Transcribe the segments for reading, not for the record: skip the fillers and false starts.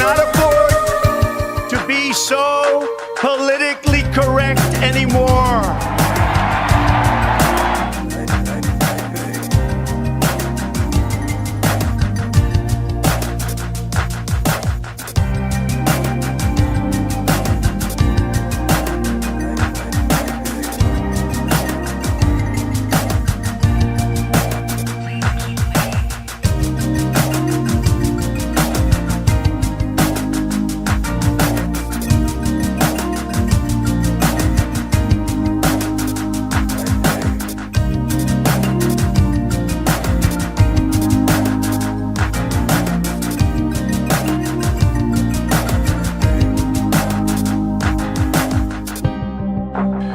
cannot afford to be so politically correct anymore.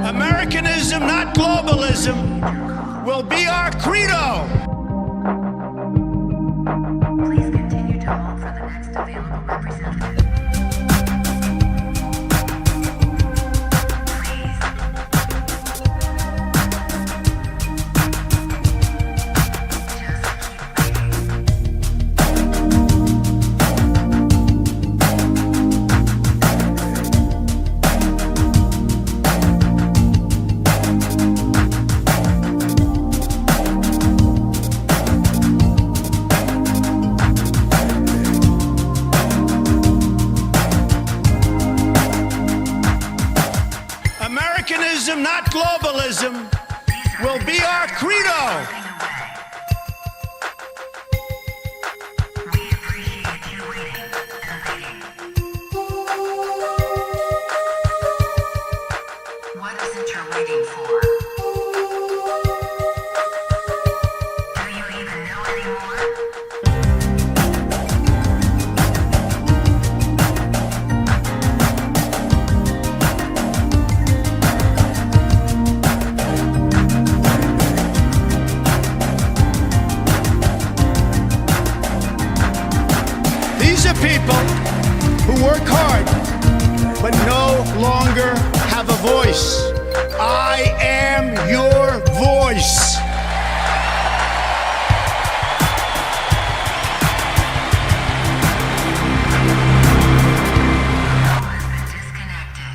Americanism, not globalism, will be our credo. Please continue to hold for the next available representative. Americanism, not globalism, will be our credo. We appreciate you waiting and waiting. What is it you're waiting for? Do you even know anymore? These are people who work hard but no longer have a voice. I am your voice. Disconnected.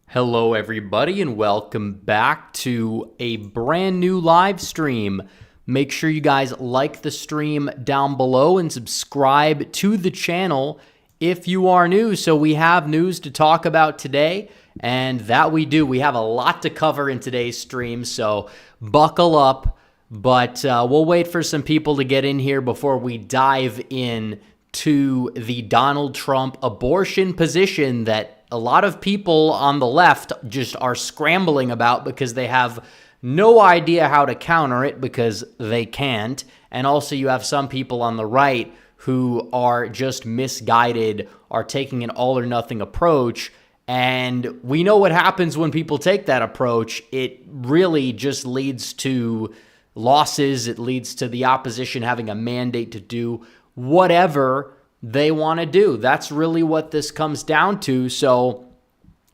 Hello, everybody, and welcome back to a brand new live stream. Make sure you guys like the stream down below and subscribe to the channel if you are new. So we have news to talk about today, and that we do. We have a lot to cover in today's stream, so buckle up. But we'll wait for some people to get in here before we dive in to the Donald Trump abortion position that a lot of people on the left just are scrambling about because they have no idea how to counter it because they can't. And also you have some people on the right who are just misguided, are taking an all or nothing approach. And we know what happens when people take that approach. It really just leads to losses. It leads to the opposition having a mandate to do whatever they want to do. That's really what this comes down to. So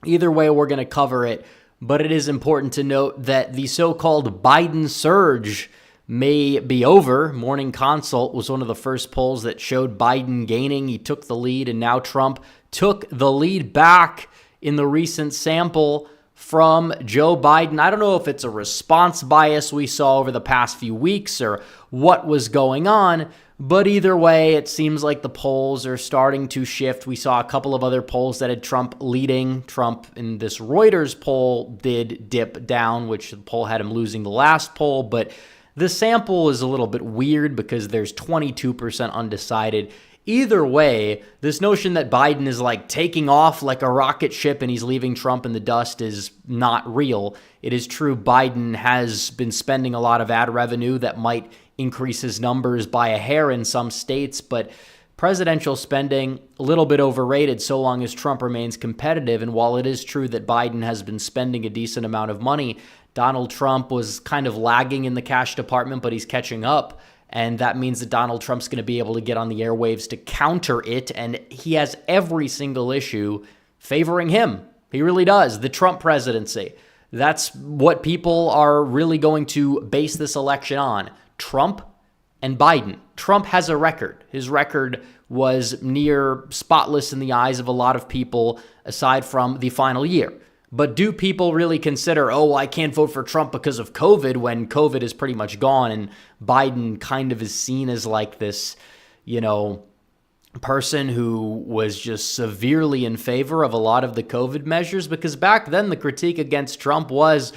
either way, we're going to cover it. But it is important to note that the so-called Biden surge may be over. Morning Consult was one of the first polls that showed Biden gaining. He took the lead, and now Trump took the lead back in the recent sample from Joe Biden. I don't know if it's a response bias we saw over the past few weeks or what was going on, but either way, it seems like the polls are starting to shift. We saw a couple of other polls that had Trump leading. Trump in this Reuters poll did dip down, which the poll had him losing the last poll, but the sample is a little bit weird because there's 22% undecided. Either way, this notion that Biden is like taking off like a rocket ship and he's leaving Trump in the dust is not real. It is true Biden has been spending a lot of ad revenue that might increase his numbers by a hair in some states, but presidential spending, a little bit overrated so long as Trump remains competitive. And while it is true that Biden has been spending a decent amount of money, Donald Trump was kind of lagging in the cash department, but he's catching up. And that means that Donald Trump's going to be able to get on the airwaves to counter it. And he has every single issue favoring him. He really does. The Trump presidency. That's what people are really going to base this election on. Trump and Biden. Trump has a record. His record was near spotless in the eyes of a lot of people aside from the final year. But do people really consider, oh, I can't vote for Trump because of COVID when COVID is pretty much gone and Biden kind of is seen as like this, person who was just severely in favor of a lot of the COVID measures? Because back then the critique against Trump was,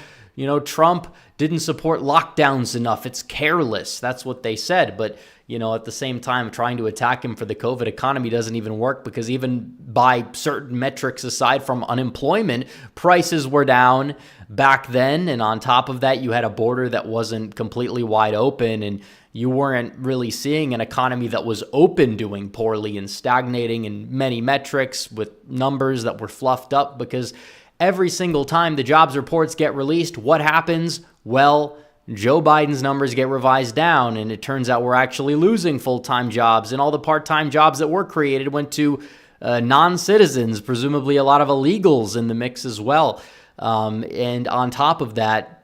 Trump didn't support lockdowns enough. It's careless. That's what they said. But, at the same time, trying to attack him for the COVID economy doesn't even work, because even by certain metrics aside from unemployment, prices were down back then. And on top of that, you had a border that wasn't completely wide open, and you weren't really seeing an economy that was open doing poorly and stagnating in many metrics with numbers that were fluffed up, because every single time the jobs reports get released, what happens? Well, Joe Biden's numbers get revised down, and it turns out we're actually losing full-time jobs, and all the part-time jobs that were created went to non-citizens, presumably a lot of illegals in the mix as well. And on top of that,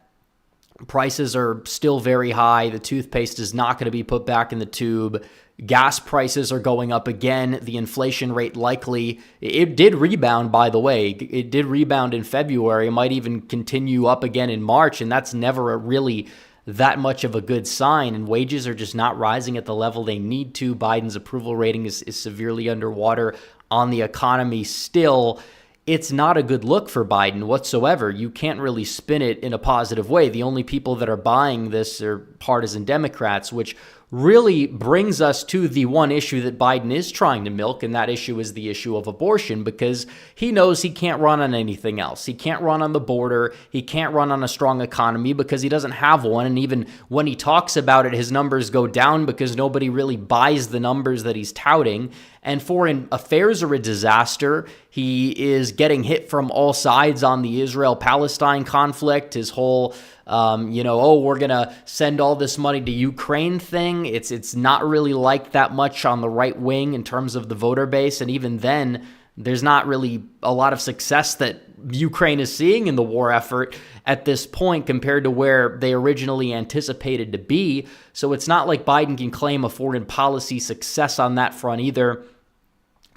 prices are still very high. The toothpaste is not going to be put back in the tube. Gas prices are going up again. The inflation rate likely, it did rebound, by the way. It did rebound in February. It might even continue up again in March, and that's never really that much of a good sign. And wages are just not rising at the level they need to. Biden's approval rating is severely underwater on the economy still. It's not a good look for Biden whatsoever. You can't really spin it in a positive way. The only people that are buying this are partisan Democrats, which really brings us to the one issue that Biden is trying to milk, and that issue is the issue of abortion, because he knows he can't run on anything else. He can't run on the border. He can't run on a strong economy because he doesn't have one, and even when he talks about it, his numbers go down because nobody really buys the numbers that he's touting. And foreign affairs are a disaster. He is getting hit from all sides on the Israel-Palestine conflict. His whole, we're going to send all this money to Ukraine thing. It's not really liked that much on the right wing in terms of the voter base. And even then, there's not really a lot of success that Ukraine is seeing in the war effort at this point compared to where they originally anticipated to be. So it's not like Biden can claim a foreign policy success on that front either.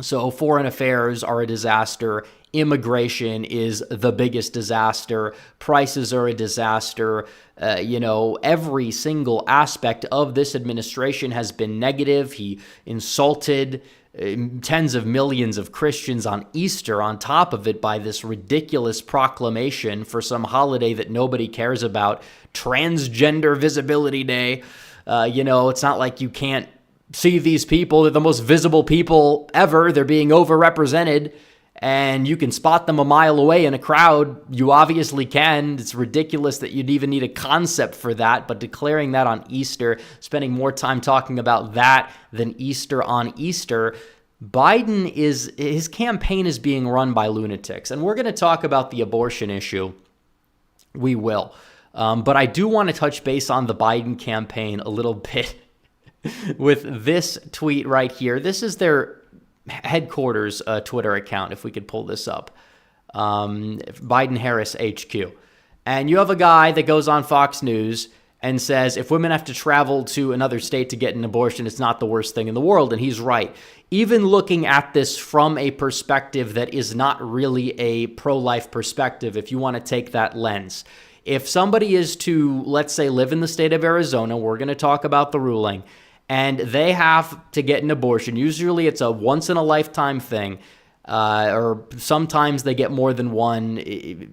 So foreign affairs are a disaster. Immigration is the biggest disaster. Prices are a disaster. Every single aspect of this administration has been negative. He insulted tens of millions of Christians on Easter on top of it by this ridiculous proclamation for some holiday that nobody cares about, Transgender Visibility Day. It's not like you can't see these people. They're the most visible people ever. They're being overrepresented, and you can spot them a mile away in a crowd. You obviously can. It's ridiculous that you'd even need a concept for that, but declaring that on Easter, spending more time talking about that than Easter on Easter, his campaign is being run by lunatics. And we're going to talk about the abortion issue. We will. But I do want to touch base on the Biden campaign a little bit with this tweet right here. This is their headquarters Twitter account, if we could pull this up. Biden-Harris HQ. And you have a guy that goes on Fox News and says, if women have to travel to another state to get an abortion, it's not the worst thing in the world. And he's right. Even looking at this from a perspective that is not really a pro-life perspective, if you want to take that lens. If somebody is to, let's say, live in the state of Arizona, we're going to talk about the ruling, and they have to get an abortion. Usually it's a once-in-a-lifetime thing, or sometimes they get more than one.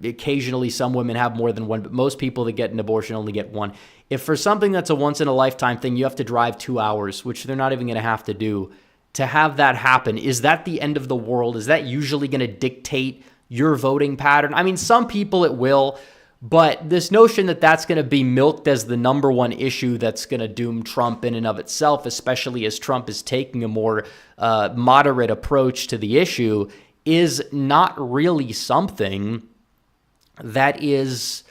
Occasionally some women have more than one, but most people that get an abortion only get one. If for something that's a once-in-a-lifetime thing, you have to drive 2 hours, which they're not even going to have to do, to have that happen, is that the end of the world? Is that usually going to dictate your voting pattern? I mean, some people it will. But this notion that that's going to be milked as the number one issue that's going to doom Trump in and of itself, especially as Trump is taking a more moderate approach to the issue, is not really something that is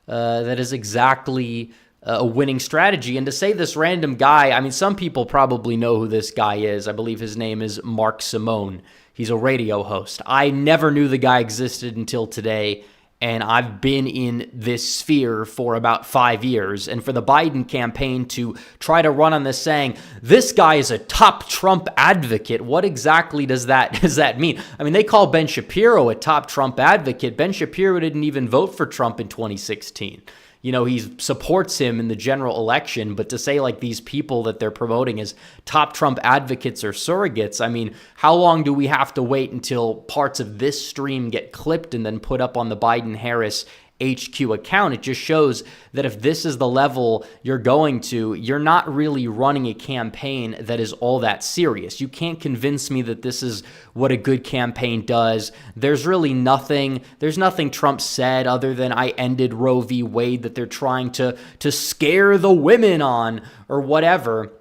exactly a winning strategy. And to say this random guy, I mean, some people probably know who this guy is. I believe his name is Mark Simone. He's a radio host. I never knew the guy existed until today. And I've been in this sphere for about 5 years. And for the Biden campaign to try to run on this saying, this guy is a top Trump advocate, what exactly does that mean? I mean, they call Ben Shapiro a top Trump advocate. Ben Shapiro didn't even vote for Trump in 2016. You know, he supports him in the general election, but to say like these people that they're promoting as top Trump advocates or surrogates, I mean, how long do we have to wait until parts of this stream get clipped and then put up on the Biden-Harris HQ account? It just shows that if this is the level you're going to, you're not really running a campaign that is all that serious. You can't convince me that this is what a good campaign does. There's nothing Trump said other than I ended Roe v. Wade that they're trying to scare the women on or whatever.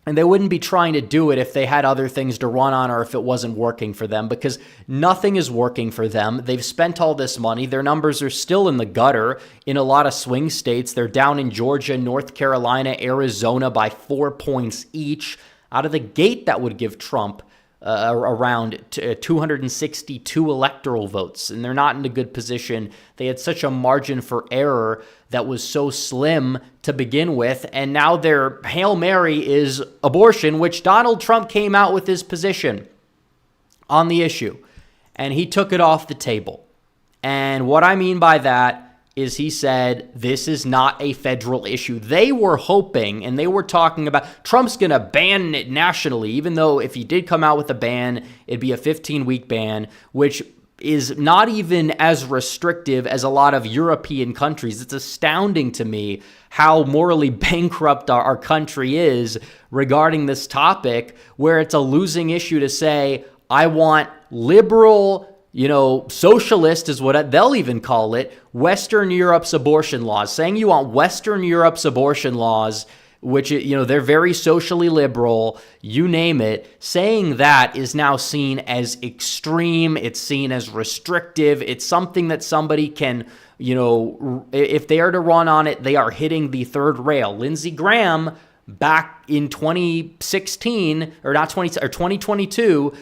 And they wouldn't be trying to do it if they had other things to run on or if it wasn't working for them, because nothing is working for them. They've spent all this money. Their numbers are still in the gutter in a lot of swing states. They're down in Georgia, North Carolina, Arizona by 4 points each. Out of the gate, that would give Trump around 262 electoral votes, and they're not in a good position. They had such a margin for error that was so slim to begin with, and now their Hail Mary is abortion, which Donald Trump came out with his position on the issue, and he took it off the table. And what I mean by that is he said, this is not a federal issue. They were hoping, and they were talking about, Trump's going to ban it nationally, even though if he did come out with a ban, it'd be a 15-week ban, which is not even as restrictive as a lot of European countries. It's astounding to me how morally bankrupt our country is regarding this topic, where it's a losing issue to say, I want liberal, socialist is what they'll even call it, Western Europe's abortion laws. Saying you want Western Europe's abortion laws, which, they're very socially liberal, you name it. Saying that is now seen as extreme. It's seen as restrictive. It's something that somebody can, if they are to run on it, they are hitting the third rail. Lindsey Graham, back in 2016, or 2022,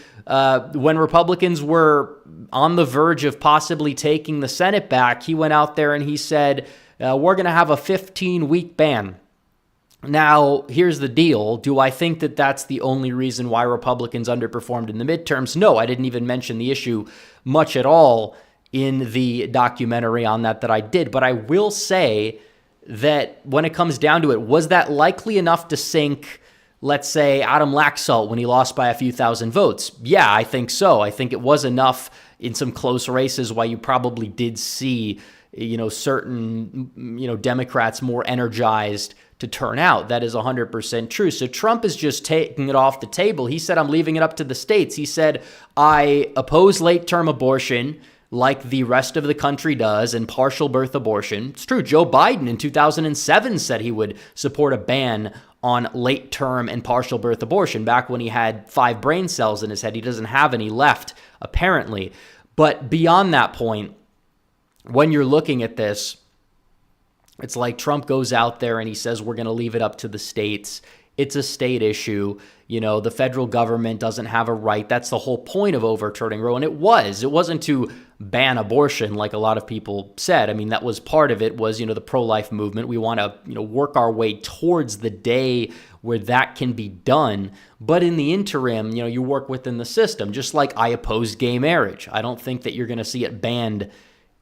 when Republicans were on the verge of possibly taking the Senate back, he went out there and he said, we're going to have a 15-week ban. Now, here's the deal. Do I think that that's the only reason why Republicans underperformed in the midterms? No, I didn't even mention the issue much at all in the documentary on that I did. But I will say that when it comes down to it, was that likely enough to sink, let's say, Adam Laxalt when he lost by a few thousand votes? Yeah, I think so. I think it was enough in some close races why you probably did see, certain, Democrats more energized to turn out. That is 100% true. So Trump is just taking it off the table. He said, I'm leaving it up to the states. He said, I oppose late-term abortion like the rest of the country does, and partial birth abortion. It's true. Joe Biden in 2007 said he would support a ban on late-term and partial birth abortion back when he had 5 brain cells in his head. He doesn't have any left, apparently. But beyond that point, when you're looking at this, it's like Trump goes out there and he says, we're going to leave it up to the states. It's a state issue. The federal government doesn't have a right. That's the whole point of overturning Roe. And it wasn't to ban abortion like a lot of people said. I mean, that was part of it was, the pro-life movement. We want to, work our way towards the day where that can be done. But in the interim, you work within the system, just like I oppose gay marriage. I don't think that you're going to see it banned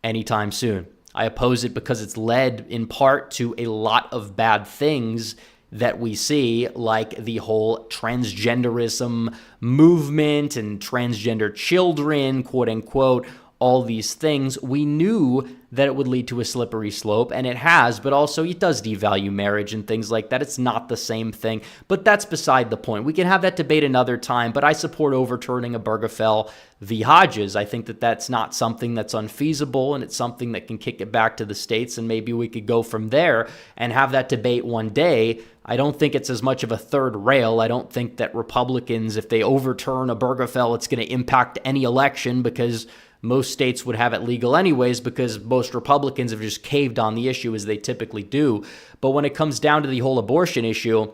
anytime soon. I oppose it because it's led in part to a lot of bad things that we see, like the whole transgenderism movement and transgender children, quote unquote, all these things. We knew that it would lead to a slippery slope, and it has, but also it does devalue marriage and things like that. It's not the same thing, but that's beside the point. We can have that debate another time, but I support overturning Obergefell v. Hodges. I think that that's not something that's unfeasible, and it's something that can kick it back to the states, and maybe we could go from there and have that debate one day. I don't think it's as much of a third rail. I don't think that Republicans, if they overturn Obergefell, it's going to impact any election, because most states would have it legal anyways, because most Republicans have just caved on the issue as they typically do. But when it comes down to the whole abortion issue,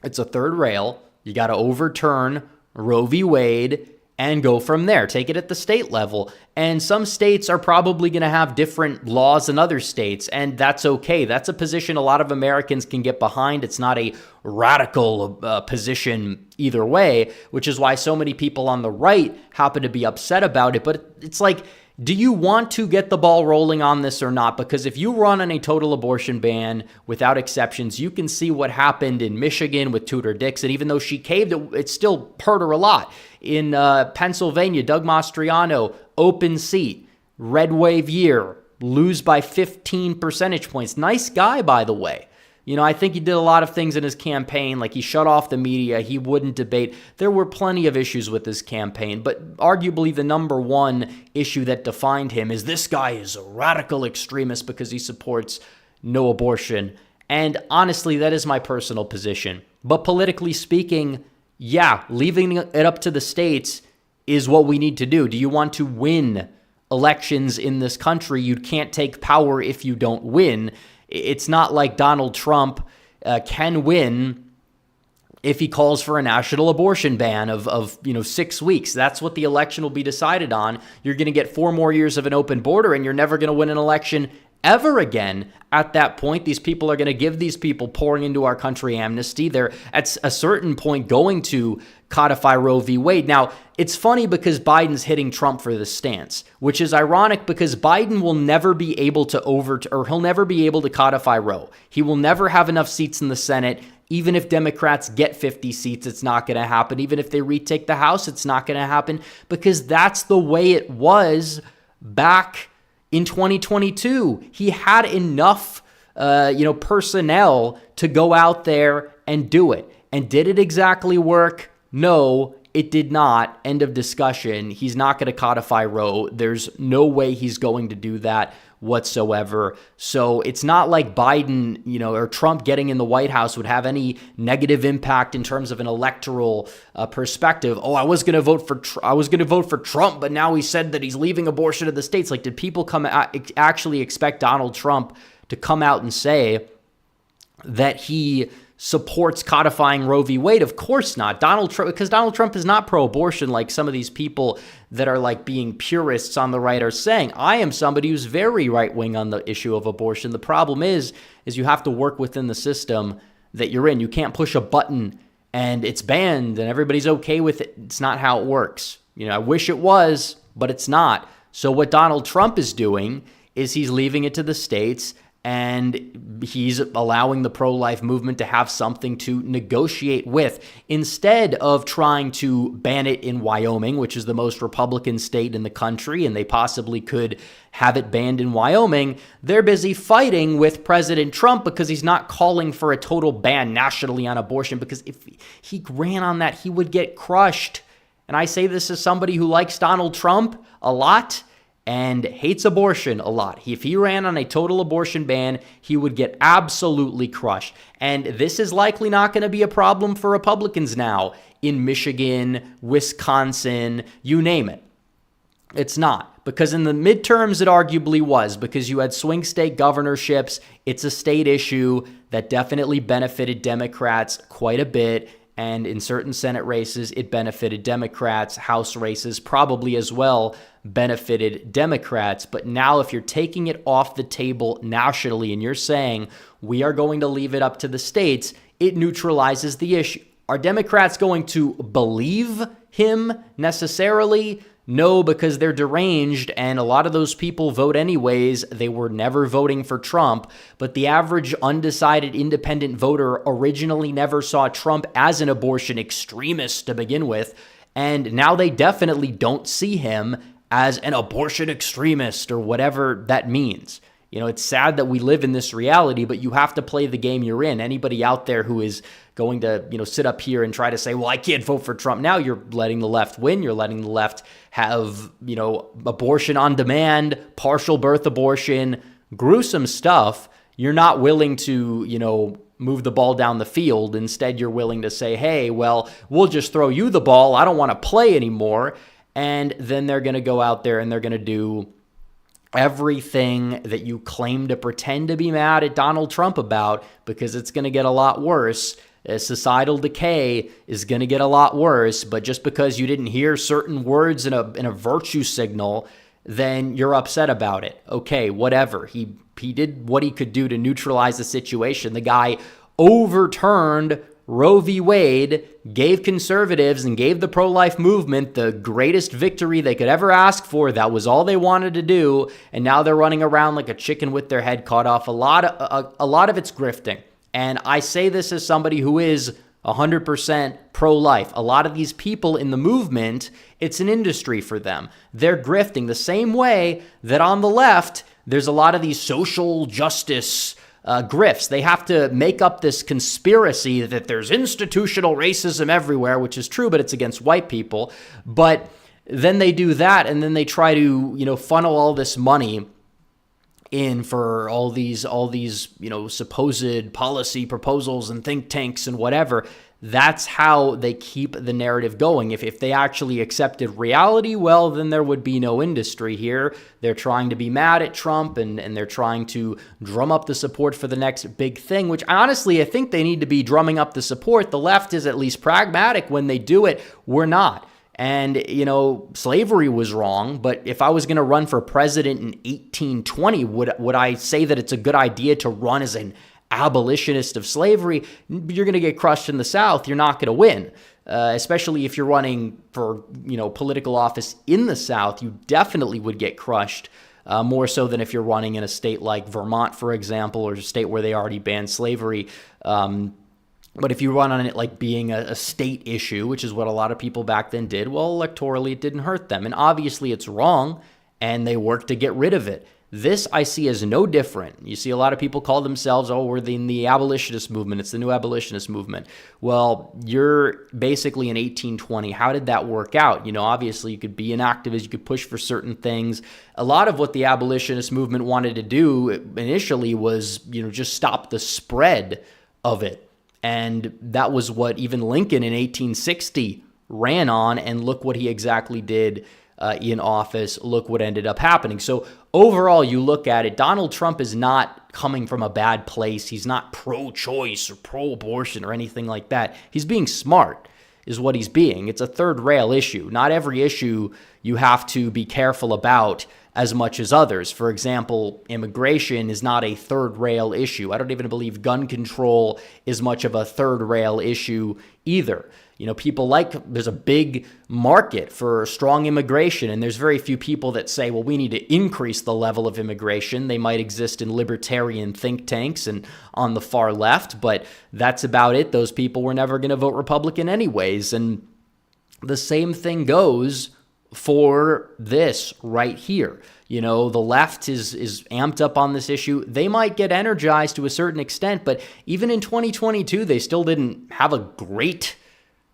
it's a third rail. You got to overturn Roe v. Wade, and go from there. Take it at the state level. And some states are probably going to have different laws than other states, and that's okay. That's a position a lot of Americans can get behind. It's not a radical position either way, which is why so many people on the right happen to be upset about it. But it's like, do you want to get the ball rolling on this or not? Because if you run on a total abortion ban without exceptions, you can see what happened in Michigan with Tudor Dixon. Even though she caved, it still hurt her a lot. In Pennsylvania, Doug Mastriano, open seat, red wave year, lose by 15 percentage points. Nice guy, by the way. You know, I think he did a lot of things in his campaign, like he shut off the media, he wouldn't debate. There were plenty of issues with his campaign, but arguably the number one issue that defined him is this guy is a radical extremist because he supports no abortion. And honestly, that is my personal position. But politically speaking, yeah, leaving it up to the states is what we need to do. Do you want to win elections in this country? You can't take power if you don't win. It's not like Donald Trump can win if he calls for a national abortion ban of 6 weeks. That's what the election will be decided on. You're going to get 4 more years of an open border, and you're never going to win an election ever again. At that point, these people are going to give these people pouring into our country amnesty. They're at a certain point going to codify Roe v. Wade. Now, it's funny because Biden's hitting Trump for this stance, which is ironic because Biden will never be able to he'll never be able to codify Roe. He will never have enough seats in the Senate. Even if Democrats get 50 seats, it's not going to happen. Even if they retake the House, it's not going to happen because that's the way it was back in 2022. He had enough, personnel to go out there and do it. And did it exactly work? No, it did not. End of discussion. He's not going to codify Roe. There's no way he's going to do that whatsoever. So it's not like Biden, or Trump getting in the White House would have any negative impact in terms of an electoral perspective. Oh, I was going to vote for Trump, but now he said that he's leaving abortion to the states. Like, did people actually expect Donald Trump to come out and say that he supports codifying Roe v. Wade? Of course not. Because Donald Trump is not pro-abortion like some of these people that are like being purists on the right are saying. I am somebody who's very right-wing on the issue of abortion. The problem is you have to work within the system that you're in. You can't push a button and it's banned and everybody's okay with it. It's not how it works. I wish it was, but it's not. So what Donald Trump is doing is he's leaving it to the states, and he's allowing the pro-life movement to have something to negotiate with. Instead of trying to ban it in Wyoming, which is the most Republican state in the country, and they possibly could have it banned in Wyoming, they're busy fighting with President Trump because he's not calling for a total ban nationally on abortion, because if he ran on that, he would get crushed. And I say this as somebody who likes Donald Trump a lot and hates abortion a lot. If he ran on a total abortion ban, he would get absolutely crushed. And this is likely not going to be a problem for Republicans now in Michigan, Wisconsin, you name it. It's not. Because in the midterms, it arguably was, because you had swing state governorships. It's a state issue that definitely benefited Democrats quite a bit. And in certain Senate races, it benefited Democrats. House races probably as well benefited Democrats. But now if you're taking it off the table nationally and you're saying we are going to leave it up to the states, it neutralizes the issue. Are Democrats going to believe him necessarily? No, because they're deranged, and a lot of those people vote anyways. They were never voting for Trump, but the average undecided independent voter originally never saw Trump as an abortion extremist to begin with, and now they definitely don't see him as an abortion extremist or whatever that means. It's sad that we live in this reality, but you have to play the game you're in. Anybody out there who is going to, sit up here and try to say, well, I can't vote for Trump now, you're letting the left win. You're letting the left have, abortion on demand, partial birth abortion, gruesome stuff. You're not willing to, move the ball down the field. Instead, you're willing to say, hey, well, we'll just throw you the ball. I don't want to play anymore. And then they're going to go out there and they're going to do everything that you claim to pretend to be mad at Donald Trump about, because it's going to get a lot worse. Societal decay is going to get a lot worse, but just because you didn't hear certain words in a virtue signal, then you're upset about it. Okay, whatever. He did what he could do to neutralize the situation. The guy overturned Roe v. Wade, gave conservatives and gave the pro-life movement the greatest victory they could ever ask for. That was all they wanted to do, and now they're running around like a chicken with their head cut off. A lot of it's grifting. And I say this as somebody who is 100% pro-life. A lot of these people in the movement, it's an industry for them. They're grifting the same way that on the left, there's a lot of these social justice grifts. They have to make up this conspiracy that there's institutional racism everywhere, which is true, but it's against white people. But then they do that, and then they try to, funnel all this money in for all these, supposed policy proposals and think tanks and whatever. That's how they keep the narrative going. If they actually accepted reality, well, then there would be no industry here. They're trying to be mad at Trump, and they're trying to drum up the support for the next big thing, which honestly, I think they need to be drumming up the support. The left is at least pragmatic when they do it. We're not. And, slavery was wrong, but if I was going to run for president in 1820, would I say that it's a good idea to run as an abolitionist of slavery? You're going to get crushed in the South. You're not going to win, especially if you're running for, political office in the South. You definitely would get crushed, more so than if you're running in a state like Vermont, for example, or a state where they already banned slavery. But if you run on it like being a state issue, which is what a lot of people back then did, well, electorally, it didn't hurt them. And obviously it's wrong, and they worked to get rid of it. This I see as no different. You see a lot of people call themselves, we're in the abolitionist movement. It's the new abolitionist movement. Well, you're basically in 1820. How did that work out? Obviously you could be an activist. You could push for certain things. A lot of what the abolitionist movement wanted to do initially was, just stop the spread of it. And that was what even Lincoln in 1860 ran on. And look what he exactly did in office. Look what ended up happening. So overall, you look at it, Donald Trump is not coming from a bad place. He's not pro-choice or pro-abortion or anything like that. He's being smart is what he's being. It's a third rail issue. Not every issue you have to be careful about as much as others. For example, immigration is not a third rail issue. I don't even believe gun control is much of a third rail issue either. People there's a big market for strong immigration, and there's very few people that say, well, we need to increase the level of immigration. They might exist in libertarian think tanks and on the far left, but that's about it. Those people were never going to vote Republican anyways. And the same thing goes for this right here. The left is amped up on this issue. They might get energized to a certain extent, but even in 2022, they still didn't have a great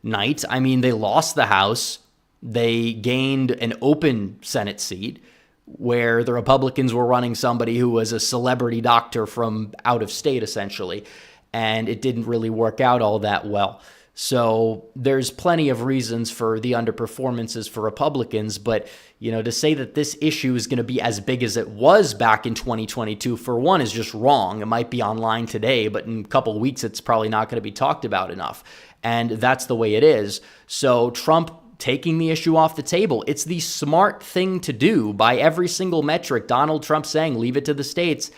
night. I mean, they lost the House. They gained an open Senate seat where the Republicans were running somebody who was a celebrity doctor from out of state, essentially, and it didn't really work out all that well. So there's plenty of reasons for the underperformances for Republicans, but to say that this issue is going to be as big as it was back in 2022, for one, is just wrong. It might be online today, but in a couple of weeks, it's probably not going to be talked about enough. And that's the way it is. So Trump taking the issue off the table, it's the smart thing to do by every single metric. Donald Trump saying, leave it to the states.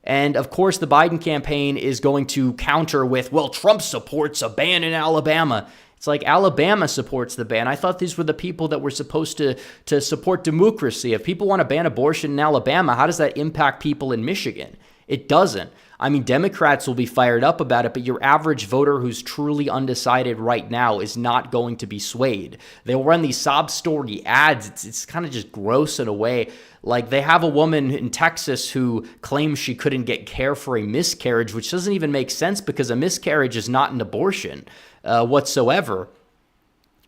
And of course, the Biden campaign is going to counter with, well, Trump supports a ban in Alabama. It's like Alabama supports the ban. I thought these were the people that were supposed to support democracy. If people want to ban abortion in Alabama, how does that impact people in Michigan? It doesn't. I mean, Democrats will be fired up about it, but your average voter who's truly undecided right now is not going to be swayed. They'll run these sob story ads. It's kind of just gross in a way. Like they have a woman in Texas who claims she couldn't get care for a miscarriage, which doesn't even make sense because a miscarriage is not an abortion whatsoever.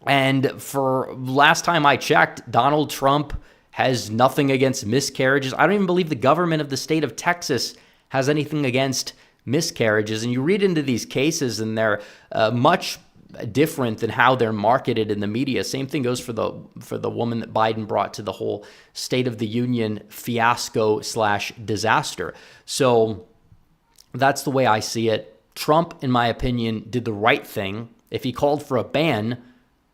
And for last time I checked, Donald Trump has nothing against miscarriages. I don't even believe the government of the state of Texas has anything against miscarriages. And you read into these cases and they're much different than how they're marketed in the media. Same thing goes for the woman that Biden brought to the whole State of the Union fiasco / disaster. So that's the way I see it. Trump, in my opinion, did the right thing. If he called for a ban,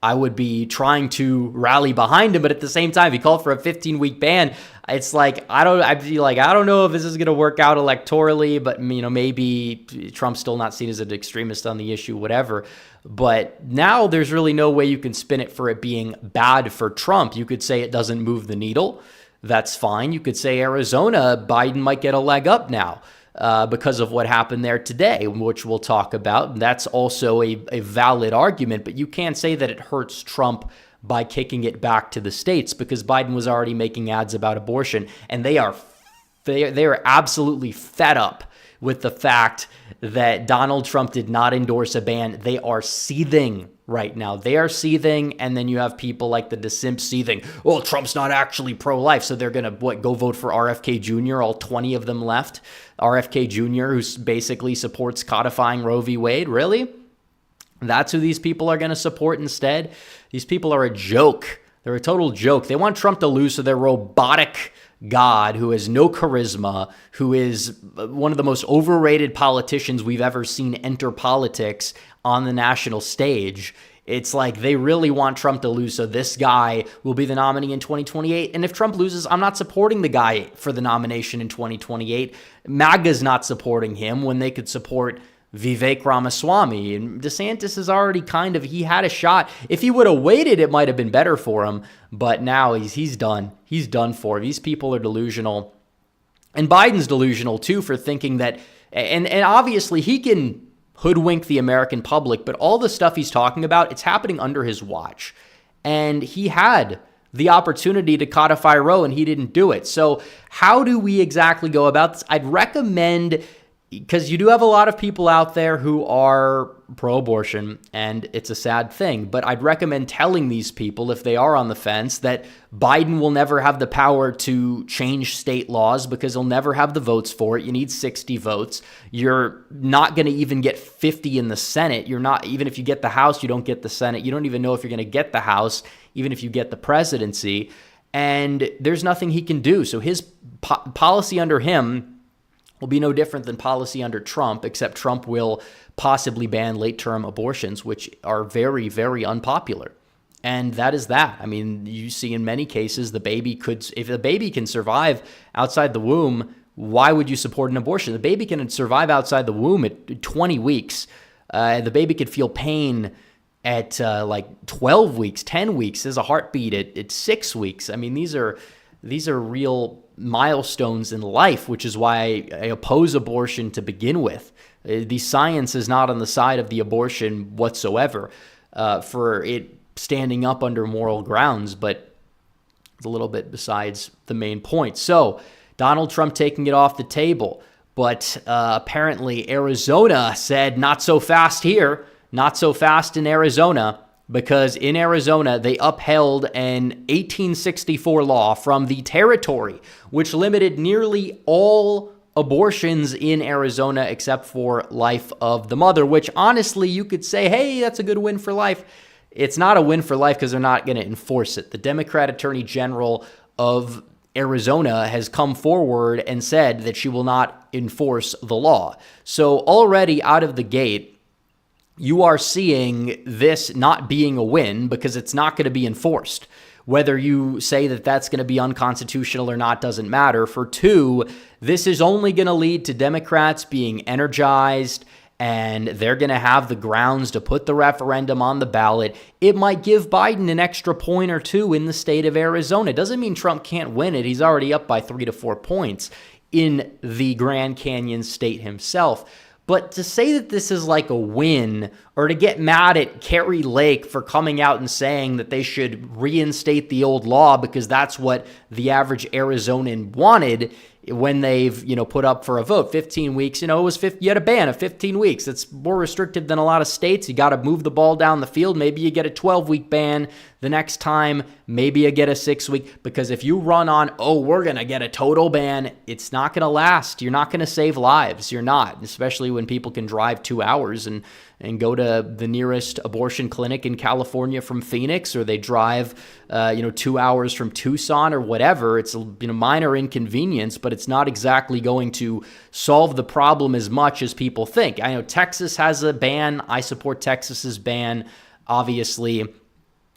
I would be trying to rally behind him. But at the same time, if he called for a 15-week ban, it's like, I'd be like, I don't know if this is going to work out electorally, but maybe Trump's still not seen as an extremist on the issue, whatever. But now there's really no way you can spin it for it being bad for Trump. You could say it doesn't move the needle. That's fine. You could say Arizona, Biden might get a leg up now because of what happened there today, which we'll talk about. That's also a valid argument, but you can't say that it hurts Trump by kicking it back to the states, because Biden was already making ads about abortion, and they are absolutely fed up with the fact that Donald Trump did not endorse a ban. They are seething right now. They are seething, and then you have people like the DeSimps seething. Oh, Trump's not actually pro-life, so they're going to go vote for RFK Jr., all 20 of them left. RFK Jr., who basically supports codifying Roe v. Wade. Really? That's who these people are going to support instead? These people are a joke. They're a total joke. They want Trump to lose, so their robotic God, who has no charisma, who is one of the most overrated politicians we've ever seen enter politics on the national stage. It's like they really want Trump to lose, so this guy will be the nominee in 2028. And if Trump loses, I'm not supporting the guy for the nomination in 2028. MAGA's not supporting him when they could support Vivek Ramaswamy. And DeSantis is already he had a shot. If he would have waited, it might have been better for him. But now he's done. He's done for. These people are delusional. And Biden's delusional too for thinking that, and obviously he can hoodwink the American public, but all the stuff he's talking about, it's happening under his watch. And he had the opportunity to codify Roe and he didn't do it. So how do we exactly go about this? I'd recommend, because you do have a lot of people out there who are pro-abortion, and it's a sad thing, but I'd recommend telling these people, if they are on the fence, that Biden will never have the power to change state laws because he'll never have the votes for it. You need 60 votes. You're not going to even get 50 in the Senate. You're not, even if you get the House, you don't get the Senate. You don't even know if you're going to get the House, even if you get the presidency. And there's nothing he can do. So his policy under him will be no different than policy under Trump, except Trump will possibly ban late-term abortions, which are very, very unpopular. And that is that. I mean, you see in many cases, if the baby can survive outside the womb, why would you support an abortion? The baby can survive outside the womb at 20 weeks. The baby could feel pain at 12 weeks, 10 weeks. There's a heartbeat at 6 weeks. I mean, these are real milestones in life, which is why I oppose abortion to begin with. The science is not on the side of the abortion whatsoever for it standing up under moral grounds, but it's a little bit besides the main point. So Donald Trump taking it off the table, but apparently Arizona said not so fast here, not so fast in Arizona, because in Arizona, they upheld an 1864 law from the territory, which limited nearly all abortions in Arizona except for life of the mother, which honestly, you could say, hey, that's a good win for life. It's not a win for life because they're not going to enforce it. The Democrat Attorney General of Arizona has come forward and said that she will not enforce the law. So already out of the gate, you are seeing this not being a win because it's not going to be enforced. Whether you say that that's going to be unconstitutional or not doesn't matter. For two, this is only going to lead to Democrats being energized, and they're going to have the grounds to put the referendum on the ballot. It might give Biden an extra point or two in the state of Arizona. It doesn't mean Trump can't win it. He's already up by 3 to 4 points in the Grand Canyon state himself. But to say that this is like a win, or to get mad at Kerry Lake for coming out and saying that they should reinstate the old law because that's what the average Arizonan wanted when they've, put up for a vote, 15 weeks, it was you had a ban of 15 weeks. That's more restrictive than a lot of states. You got to move the ball down the field. Maybe you get a 12-week ban the next time. Maybe you get a 6-week, because if you run on, we're going to get a total ban, it's not going to last. You're not going to save lives. You're not, especially when people can drive 2 hours and and go to the nearest abortion clinic in California from Phoenix, or they drive, 2 hours from Tucson or whatever. It's a minor inconvenience, but it's not exactly going to solve the problem as much as people think. I know Texas has a ban. I support Texas's ban. Obviously,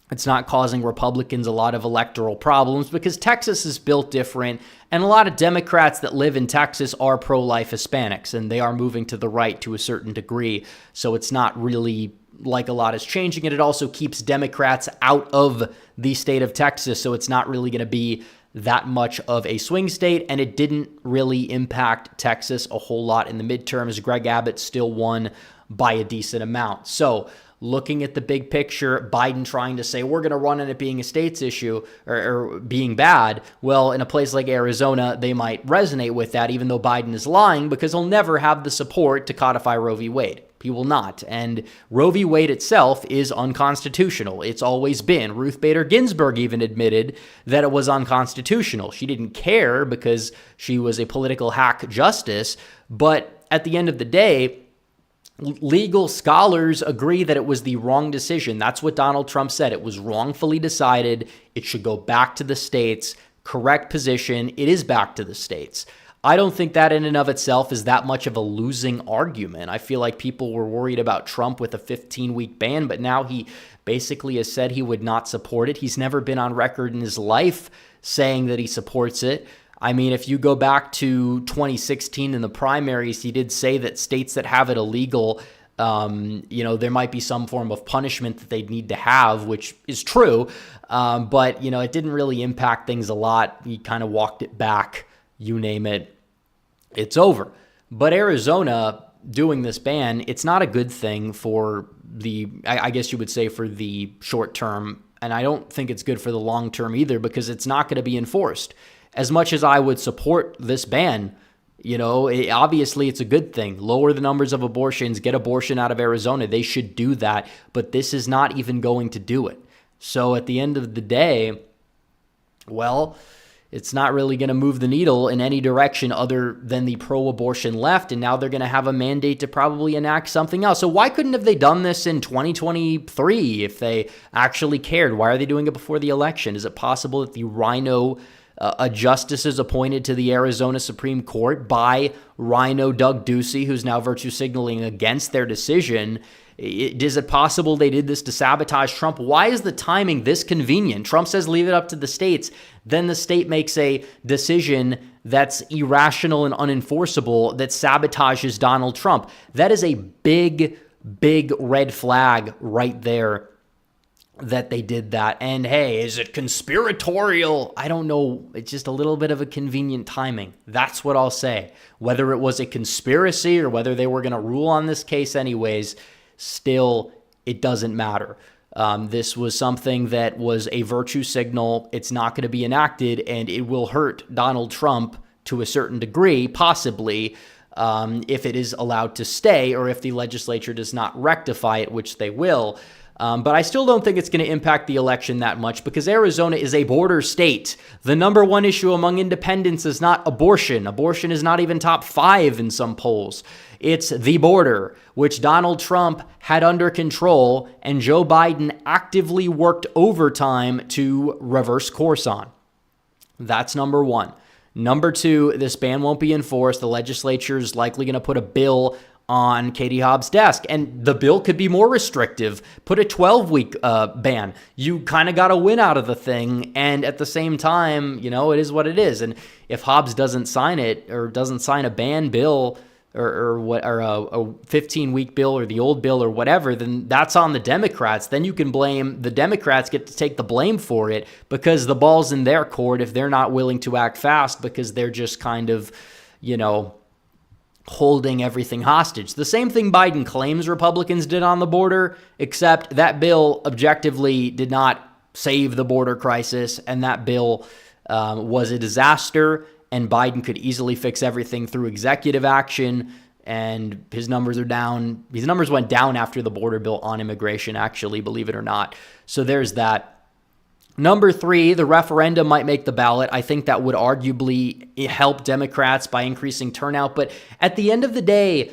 it's not causing Republicans a lot of electoral problems because Texas is built different, and a lot of Democrats that live in Texas are pro-life Hispanics, and they are moving to the right to a certain degree. So it's not really like a lot is changing, and it also keeps Democrats out of the state of Texas, so it's not really going to be that much of a swing state, and it didn't really impact Texas a whole lot in the midterms. Greg Abbott still won by a decent amount. So looking at the big picture, Biden trying to say, we're going to run on it being a state's issue or being bad. Well, in a place like Arizona, they might resonate with that, even though Biden is lying, because he'll never have the support to codify Roe v. Wade. He will not. And Roe v. Wade itself is unconstitutional. It's always been. Ruth Bader Ginsburg even admitted that it was unconstitutional. She didn't care because she was a political hack justice. But at the end of the day, legal scholars agree that it was the wrong decision. That's what Donald Trump said. It was wrongfully decided. It should go back to the states. Correct position. It is back to the states. I don't think that in and of itself is that much of a losing argument. I feel like people were worried about Trump with a 15-week ban, but now he basically has said he would not support it. He's never been on record in his life saying that he supports it. I mean, if you go back to 2016 in the primaries, he did say that states that have it illegal, there might be some form of punishment that they'd need to have, which is true. But it didn't really impact things a lot. He kind of walked it back, you name it. It's over. But Arizona doing this ban, it's not a good thing for I guess you would say for the short term. And I don't think it's good for the long term either, because it's not going to be enforced. As much as I would support this ban, obviously it's a good thing. Lower the numbers of abortions, get abortion out of Arizona. They should do that, but this is not even going to do it. So at the end of the day, well, it's not really going to move the needle in any direction other than the pro-abortion left, and now they're going to have a mandate to probably enact something else. So why couldn't have they done this in 2023 if they actually cared? Why are they doing it before the election? Is it possible that the rhino a justice is appointed to the Arizona Supreme Court by Rhino Doug Ducey, who's now virtue signaling against their decision? Is it possible they did this to sabotage Trump? Why is the timing this convenient? Trump says leave it up to the states. Then the state makes a decision that's irrational and unenforceable that sabotages Donald Trump. That is a big, big red flag right there that they did that. And hey, is it conspiratorial? I don't know. It's just a little bit of a convenient timing. That's what I'll say. Whether it was a conspiracy or whether they were going to rule on this case anyways, still, it doesn't matter. This was something that was a virtue signal. It's not going to be enacted, and it will hurt Donald Trump to a certain degree, possibly, if it is allowed to stay or if the legislature does not rectify it, which they will. But I still don't think it's going to impact the election that much because Arizona is a border state. The number one issue among independents is not abortion. Abortion is not even top 5 in some polls. It's the border, which Donald Trump had under control and Joe Biden actively worked overtime to reverse course on. That's number one. Number two, this ban won't be enforced. The legislature is likely going to put a bill on Katie Hobbs' desk, and the bill could be more restrictive. Put a 12-week ban. You kind of got a win out of the thing, and at the same time, it is what it is. And if Hobbs doesn't sign it or doesn't sign a ban bill or a 15-week bill or the old bill or whatever, then that's on the Democrats. Then you can blame the Democrats, get to take the blame for it because the ball's in their court if they're not willing to act fast because they're just kind of, holding everything hostage. The same thing Biden claims Republicans did on the border, except that bill objectively did not save the border crisis, and that bill was a disaster, and Biden could easily fix everything through executive action, and his numbers are down. His numbers went down after the border bill on immigration, actually, believe it or not. So there's that. Number 3, the referendum might make the ballot. I think that would arguably help Democrats by increasing turnout. But at the end of the day,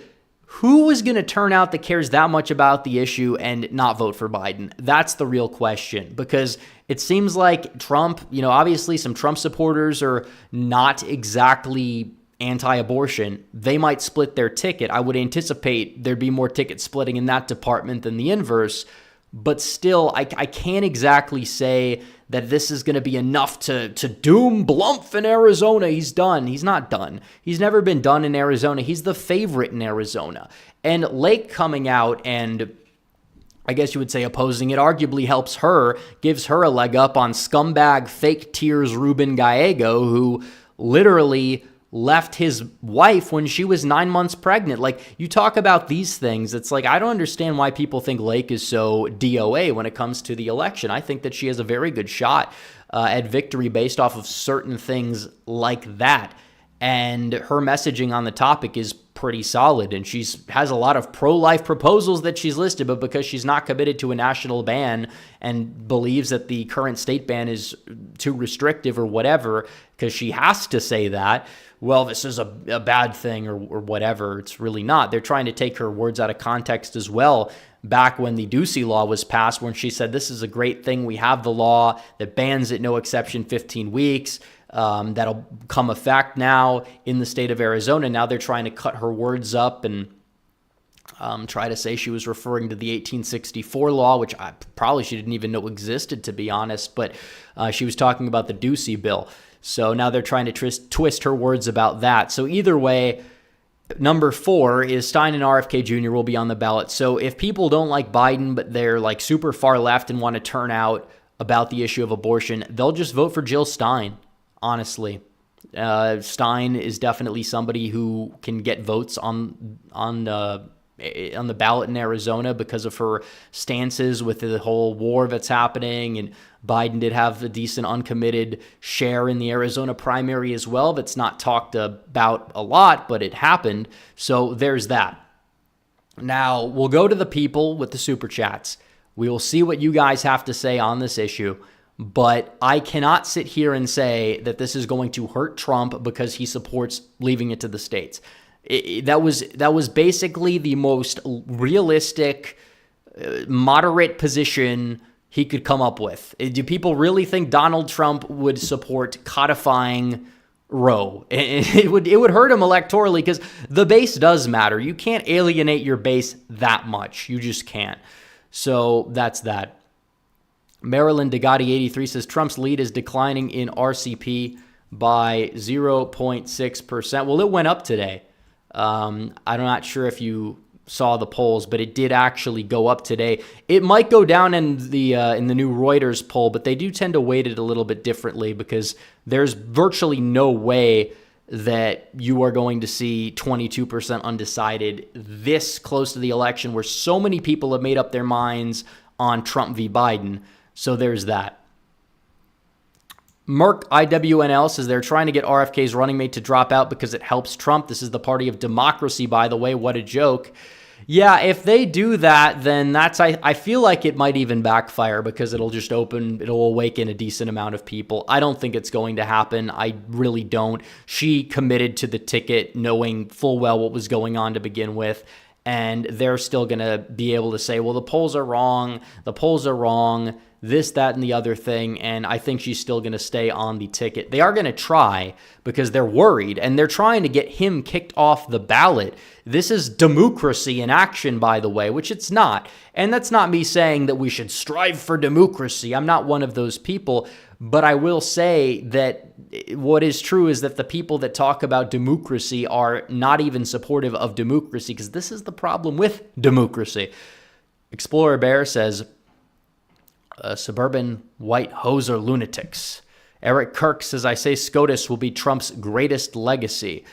who is going to turn out that cares that much about the issue and not vote for Biden? That's the real question, because it seems like Trump, obviously some Trump supporters are not exactly anti-abortion. They might split their ticket. I would anticipate there'd be more ticket splitting in that department than the inverse. But still, I can't exactly say that this is going to be enough to doom Blumph in Arizona. He's done. He's not done. He's never been done in Arizona. He's the favorite in Arizona. And Lake coming out and, I guess you would say, opposing it arguably helps her, gives her a leg up on scumbag fake tears Ruben Gallego, who literally left his wife when she was 9 months pregnant. Like, you talk about these things, it's like, I don't understand why people think Lake is so DOA when it comes to the election. I think that she has a very good shot at victory based off of certain things like that. And her messaging on the topic is pretty solid, and she has a lot of pro-life proposals that she's listed, but because she's not committed to a national ban and believes that the current state ban is too restrictive or whatever, because she has to say that, well, this is a bad thing or whatever. It's really not. They're trying to take her words out of context as well. Back when the Ducey law was passed, when she said, this is a great thing, we have the law that bans it, no exception, 15 weeks. That'll come effect now in the state of Arizona. Now they're trying to cut her words up and try to say she was referring to the 1864 law, which she didn't even know existed, to be honest. But she was talking about the Ducey bill. So now they're trying to twist her words about that. So either way, number 4 is Stein and RFK Jr. will be on the ballot. So if people don't like Biden, but they're like super far left and want to turn out about the issue of abortion, they'll just vote for Jill Stein. Honestly, Stein is definitely somebody who can get votes on the ballot in Arizona because of her stances with the whole war that's happening. And Biden did have a decent uncommitted share in the Arizona primary as well. That's not talked about a lot, but it happened. So there's that. Now we'll go to the people with the super chats. We will see what you guys have to say on this issue. But I cannot sit here and say that this is going to hurt Trump because he supports leaving it to the states. That was basically the most realistic, moderate position he could come up with. Do people really think Donald Trump would support codifying Roe? It would hurt him electorally because the base does matter. You can't alienate your base that much. You just can't. So that's that. Maryland Degati 83 says Trump's lead is declining in RCP by 0.6%. Well, it went up today. I'm not sure if you saw the polls, but it did actually go up today. It might go down in the new Reuters poll, but they do tend to weight it a little bit differently because there's virtually no way that you are going to see 22% undecided this close to the election, where so many people have made up their minds on Trump v. Biden. So there's that. Merck IWNL says they're trying to get RFK's running mate to drop out because it helps Trump. This is the party of democracy, by the way. What a joke. Yeah, if they do that, then I feel like it might even backfire because it'll awaken a decent amount of people. I don't think it's going to happen. I really don't. She committed to the ticket knowing full well what was going on to begin with. And they're still going to be able to say, well, the polls are wrong, this, that, and the other thing. And I think she's still going to stay on the ticket. They are going to try because they're worried, and they're trying to get him kicked off the ballot. This is democracy in action, by the way, which it's not. And that's not me saying that we should strive for democracy. I'm not one of those people. But I will say that what is true is that the people that talk about democracy are not even supportive of democracy, because this is the problem with democracy. Explorer Bear says, suburban white hoser lunatics. Eric Kirk says, I say SCOTUS will be Trump's greatest legacy.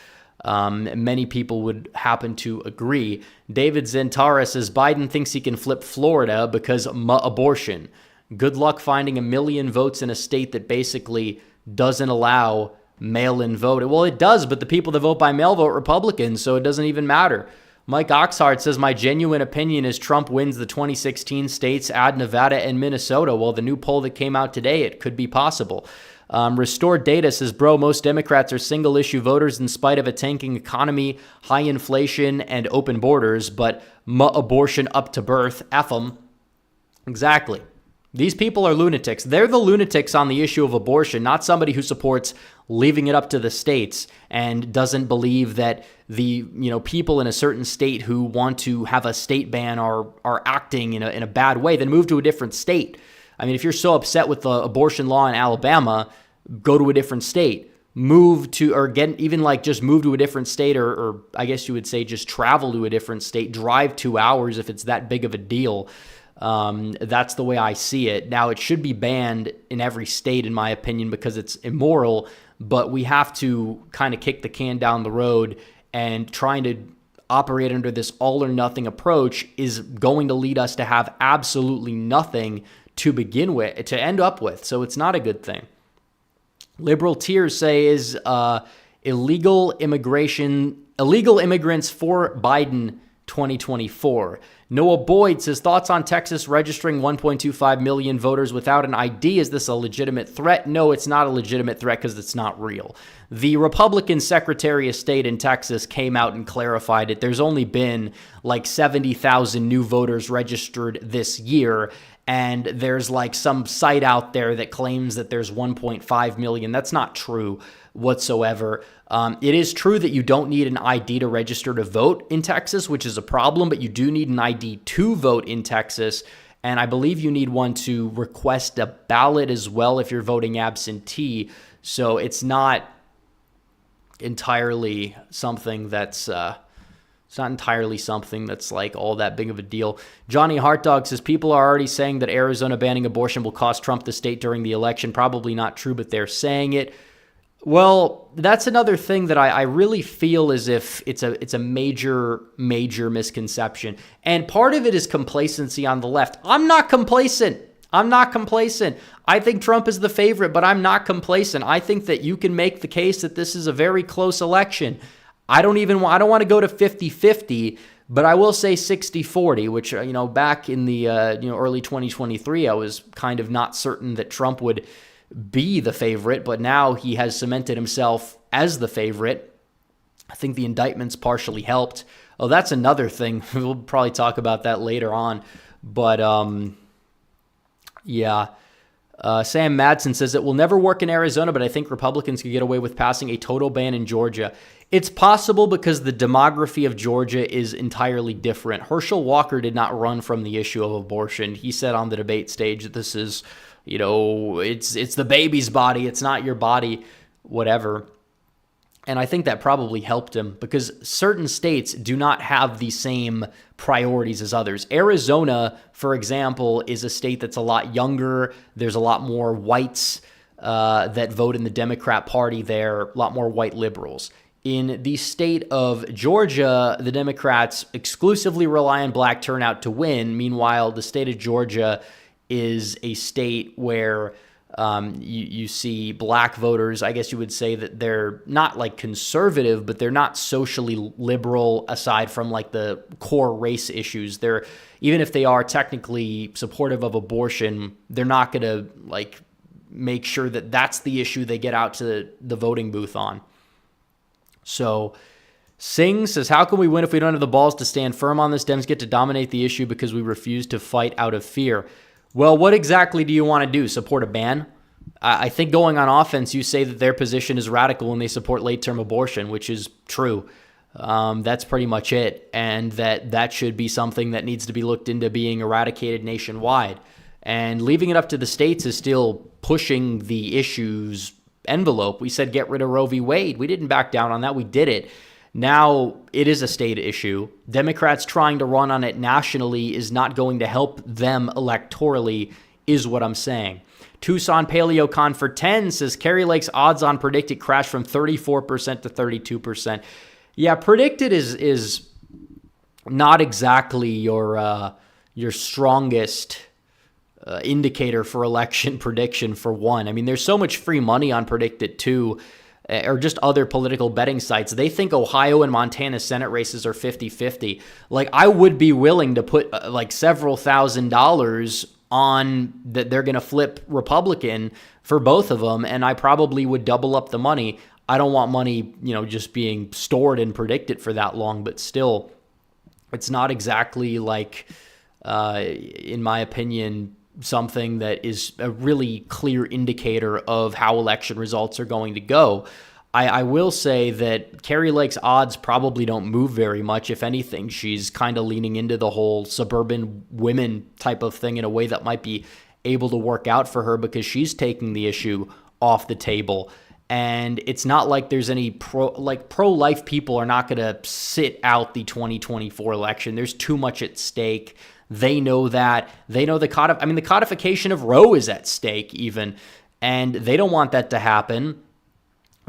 Many people would happen to agree. David Zentara says, Biden thinks he can flip Florida because abortion. Good luck finding 1 million votes in a state that basically doesn't allow mail-in vote. Well, it does, but the people that vote by mail vote Republican, so it doesn't even matter. Mike Oxhart says, my genuine opinion is Trump wins the 2016 states, add Nevada and Minnesota. Well, the new poll that came out today, it could be possible. Restored Data says, bro, most Democrats are single-issue voters in spite of a tanking economy, high inflation, and open borders, but abortion up to birth, F them. Exactly. These people are lunatics. They're the lunatics on the issue of abortion, not somebody who supports leaving it up to the states and doesn't believe that the people in a certain state who want to have a state ban are acting in a bad way. Then move to a different state. I mean, if you're so upset with the abortion law in Alabama, go to a different state. Move to, or get even like just move to a different state, or I guess you would say just travel to a different state. Drive 2 hours if it's that big of a deal. That's the way I see it. Now, it should be banned in every state, in my opinion, because it's immoral, but we have to kind of kick the can down the road, and trying to operate under this all or nothing approach is going to lead us to have absolutely nothing to begin with, to end up with. So it's not a good thing. Liberal tiers say is illegal immigrants for Biden 2024. Noah Boyd says, thoughts on Texas registering 1.25 million voters without an ID. Is this a legitimate threat? No, it's not a legitimate threat because it's not real. The Republican Secretary of State in Texas came out and clarified it. There's only been like 70,000 new voters registered this year, and there's like some site out there that claims that there's 1.5 million. That's not true whatsoever. It is true that you don't need an ID to register to vote in Texas, which is a problem, but you do need an ID to vote in Texas. And I believe you need one to request a ballot as well if you're voting absentee. So it's not entirely something that's like all that big of a deal. Johnny Hartdog says, people are already saying that Arizona banning abortion will cost Trump the state during the election. Probably not true, but they're saying it. Well, that's another thing that I really feel as if it's a major misconception. And part of it is complacency on the left. I'm not complacent. I think Trump is the favorite, but I'm not complacent. I think that you can make the case that this is a very close election. I don't want to go to 50-50, but I will say 60-40, which, back in the, early 2023, I was kind of not certain that Trump would be the favorite, but now he has cemented himself as the favorite. I think the indictments partially helped. Oh, that's another thing. We'll probably talk about that later on. But, yeah. Sam Madsen says it will never work in Arizona, but I think Republicans could get away with passing a total ban in Georgia. It's possible because the demography of Georgia is entirely different. Herschel Walker did not run from the issue of abortion. He said on the debate stage that this is, it's the baby's body. It's not your body, whatever. And I think that probably helped him because certain states do not have the same priorities as others. Arizona, for example, is a state that's a lot younger. There's a lot more whites that vote in the Democrat Party there, a lot more white liberals. In the state of Georgia, the Democrats exclusively rely on black turnout to win. Meanwhile, the state of Georgia is a state where you see black voters. I guess you would say that they're not like conservative, but they're not socially liberal aside from like the core race issues. They're, even if they are technically supportive of abortion, they're not going to like make sure that that's the issue they get out to the voting booth on. So Singh says, how can we win if we don't have the balls to stand firm on this? Dems get to dominate the issue because we refuse to fight out of fear. Well, what exactly do you want to do? Support a ban? I think going on offense, you say that their position is radical and they support late-term abortion, which is true. That's pretty much it. And that should be something that needs to be looked into being eradicated nationwide. And leaving it up to the states is still pushing the issues envelope. We said get rid of Roe v. Wade. We didn't back down on that. We did it. Now it is a state issue. Democrats trying to run on it nationally is not going to help them electorally, is what I'm saying. Tucson PaleoCon for 10 says Kari Lake's odds on predicted crash from 34% to 32%. Yeah, predicted is not exactly your strongest indicator for election prediction, for one. I mean, there's so much free money on Predicted too, or just other political betting sites. They think Ohio and Montana Senate races are 50-50. Like, I would be willing to put like several $1,000s on that they're going to flip Republican for both of them, and I probably would double up the money. I don't want money, just being stored and predicted for that long, but still, it's not exactly like, in my opinion, something that is a really clear indicator of how election results are going to go. I will say that Kari Lake's odds probably don't move very much. If anything, she's kind of leaning into the whole suburban women type of thing in a way that might be able to work out for her because she's taking the issue off the table. And it's not like there's any pro-life people are not going to sit out the 2024 election. There's too much at stake. They know that. They know the codification of Roe is at stake even, and they don't want that to happen.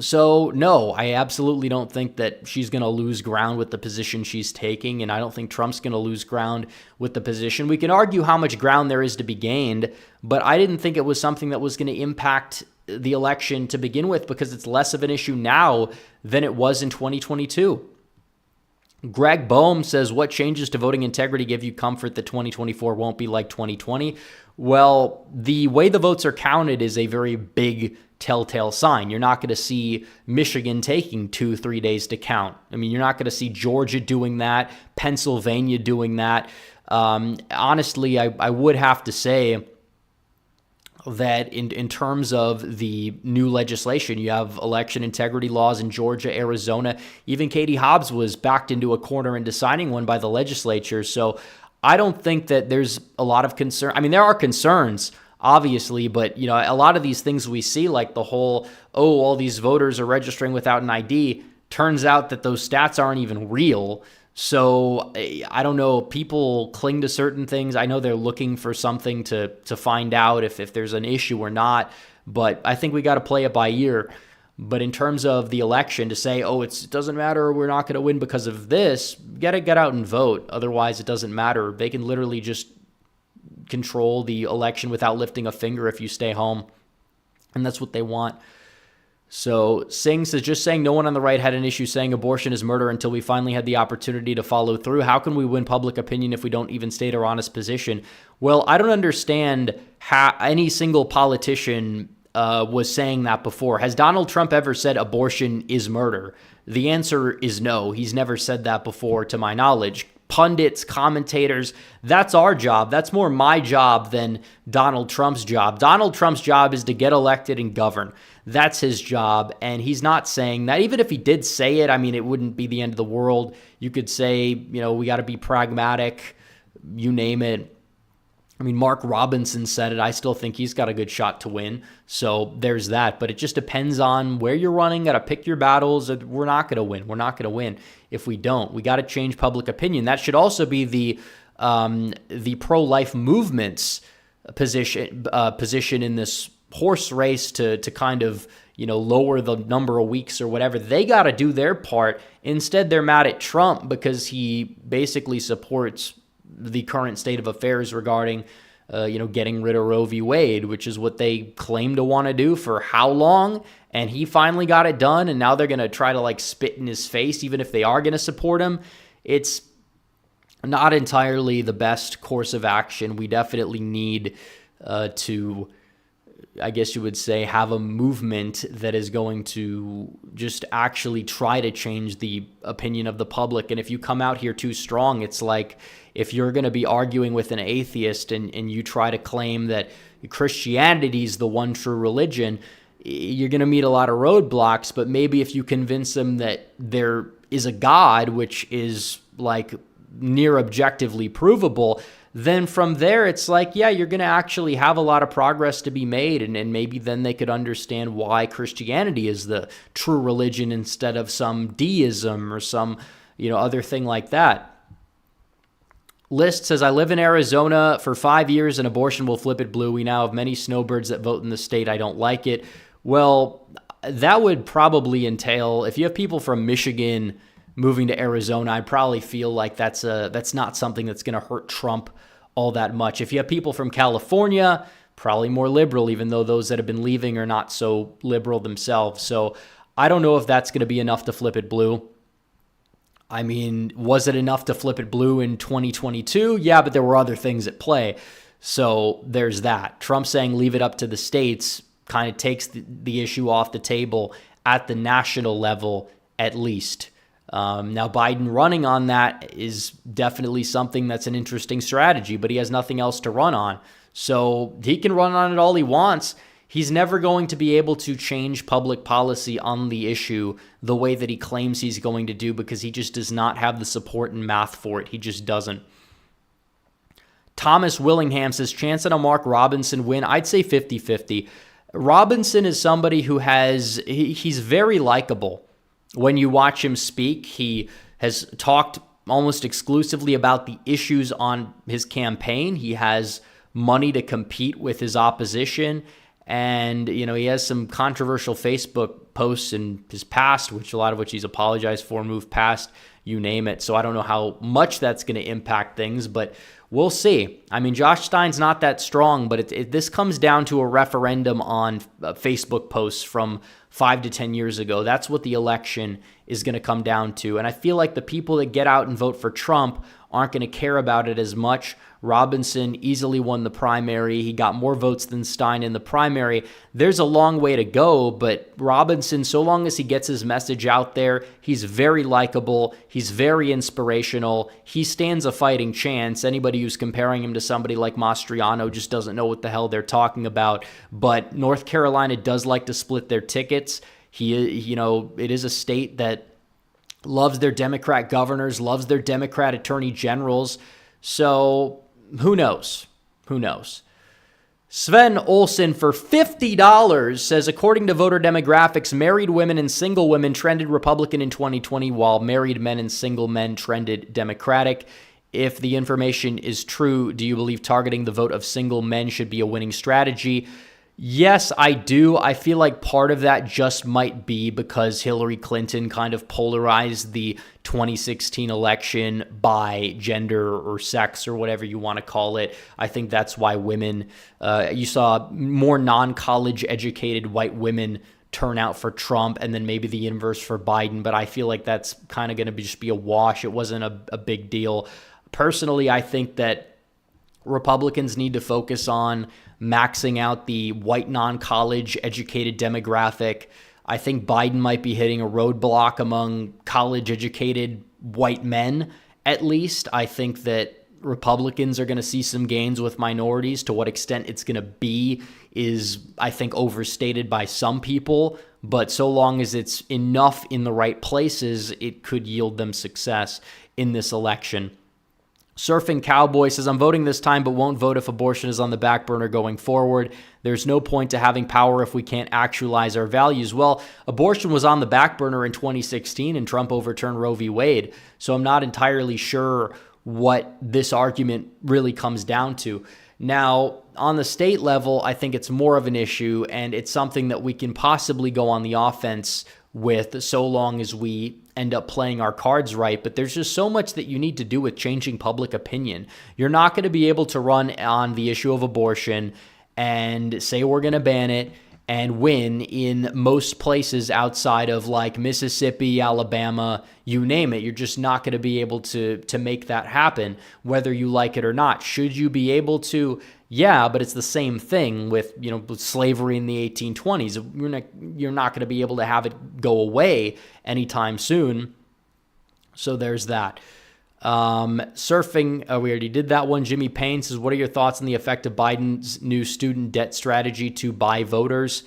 So, no, I absolutely don't think that she's going to lose ground with the position she's taking, and I don't think Trump's going to lose ground with the position. We can argue how much ground there is to be gained, but I didn't think it was something that was going to impact the election to begin with because it's less of an issue now than it was in 2022. Greg Boehm says, what changes to voting integrity give you comfort that 2024 won't be like 2020? Well, the way the votes are counted is a very big telltale sign. You're not going to see Michigan taking 2-3 days to count. I mean, you're not going to see Georgia doing that, Pennsylvania doing that. Honestly, I would have to say that in terms of the new legislation, you have election integrity laws in Georgia, Arizona. Even Katie Hobbs was backed into a corner in deciding one by the legislature. So I don't think that there's a lot of concern. I mean, there are concerns, obviously, but a lot of these things we see, like the whole, all these voters are registering without an ID, turns out that those stats aren't even real. So I don't know, people cling to certain things. I know they're looking for something to find out if there's an issue or not, but I think we got to play it by ear. But in terms of the election, to say, it doesn't matter, we're not going to win because of this, get out and vote. Otherwise, it doesn't matter. They can literally just control the election without lifting a finger if you stay home. And that's what they want. So Singh says, just saying no one on the right had an issue saying abortion is murder until we finally had the opportunity to follow through. How can we win public opinion if we don't even state our honest position? Well, I don't understand how any single politician was saying that before. Has Donald Trump ever said abortion is murder? The answer is no. He's never said that before, to my knowledge. Pundits, commentators, that's our job. That's more my job than Donald Trump's job. Donald Trump's job is to get elected and govern. That's his job, and he's not saying that. Even if he did say it, I mean, it wouldn't be the end of the world. You could say, we got to be pragmatic, you name it. I mean, Mark Robinson said it. I still think he's got a good shot to win. So there's that. But it just depends on where you're running. Got to pick your battles. We're not going to win. We're not going to win if we don't. We got to change public opinion. That should also be the pro-life movement's position in this horse race to kind of lower the number of weeks or whatever. They got to do their part. Instead, they're mad at Trump because he basically supports the current state of affairs regarding, getting rid of Roe v. Wade, which is what they claim to want to do for how long? And he finally got it done, and now they're going to try to spit in his face, even if they are going to support him. It's not entirely the best course of action. We definitely need to, I guess you would say, have a movement that is going to just actually try to change the opinion of the public. And if you come out here too strong, it's like if you're going to be arguing with an atheist and you try to claim that Christianity is the one true religion, you're going to meet a lot of roadblocks. But maybe if you convince them that there is a God, which is near objectively provable, then from there, it's you're going to actually have a lot of progress to be made. And maybe then they could understand why Christianity is the true religion instead of some deism or some, other thing like that. List says, I live in Arizona for 5 years and abortion will flip it blue. We now have many snowbirds that vote in the state. I don't like it. Well, that would probably entail, if you have people from Michigan moving to Arizona, I'd probably feel like that's not something that's going to hurt Trump all that much. If you have people from California, probably more liberal, even though those that have been leaving are not so liberal themselves. So I don't know if that's going to be enough to flip it blue. I mean, was it enough to flip it blue in 2022? Yeah, but there were other things at play. So there's that. Trump saying leave it up to the states kind of takes the issue off the table at the national level, at least. Now, Biden running on that is definitely something that's an interesting strategy, but he has nothing else to run on. So he can run on it all he wants. He's never going to be able to change public policy on the issue the way that he claims he's going to do, because he just does not have the support and math for it. He just doesn't. Thomas Willingham says, chance on a Mark Robinson win? I'd say 50-50. Robinson is somebody who he's very likable. When you watch him speak, he has talked almost exclusively about the issues on his campaign. He has money to compete with his opposition. And, he has some controversial Facebook posts in his past, a lot of which he's apologized for, moved past, you name it. So I don't know how much that's going to impact things, but we'll see. I mean, Josh Stein's not that strong, but this comes down to a referendum on Facebook posts from 5 to 10 years ago. That's what the election is going to come down to. And I feel like the people that get out and vote for Trump aren't going to care about it as much. Robinson easily won the primary. He got more votes than Stein in the primary. There's a long way to go, but Robinson, so long as he gets his message out there, he's very likable. He's very inspirational. He stands a fighting chance. Anybody who's comparing him to somebody like Mastriano just doesn't know what the hell they're talking about. But North Carolina does like to split their tickets. It is a state that loves their Democrat governors, loves their Democrat attorney generals. So who knows? Who knows? Sven Olson for $50 says, according to voter demographics, married women and single women trended Republican in 2020, while married men and single men trended Democratic. If the information is true, do you believe targeting the vote of single men should be a winning strategy? Yes, I do. I feel like part of that just might be because Hillary Clinton kind of polarized the 2016 election by gender or sex or whatever you want to call it. I think that's why women, you saw more non-college educated white women turn out for Trump, and then maybe the inverse for Biden. But I feel like that's kind of going to just be a wash. It wasn't a big deal. Personally, I think that Republicans need to focus on maxing out the white non-college educated demographic. I think Biden might be hitting a roadblock among college educated white men, at least. I think that Republicans are going to see some gains with minorities. To what extent it's going to be is, I think, overstated by some people. But so long as it's enough in the right places, it could yield them success in this election. Surfing Cowboy says, I'm voting this time, but won't vote if abortion is on the back burner going forward. There's no point to having power if we can't actualize our values. Well, abortion was on the back burner in 2016 and Trump overturned Roe v. Wade. So I'm not entirely sure what this argument really comes down to. Now, on the state level, I think it's more of an issue, and it's something that we can possibly go on the offense with so long as we end up playing our cards right. But there's just so much that you need to do with changing public opinion. You're not going to be able to run on the issue of abortion and say we're going to ban it and win in most places outside of like Mississippi, Alabama, you name it. You're just not going to be able to make that happen, whether you like it or not. Should you be able to? Yeah, but it's the same thing with, with slavery in the 1820s. You're not going to be able to have it go away anytime soon. So there's that. Surfing, we already did that one. Jimmy Payne says, what are your thoughts on the effect of Biden's new student debt strategy to buy voters?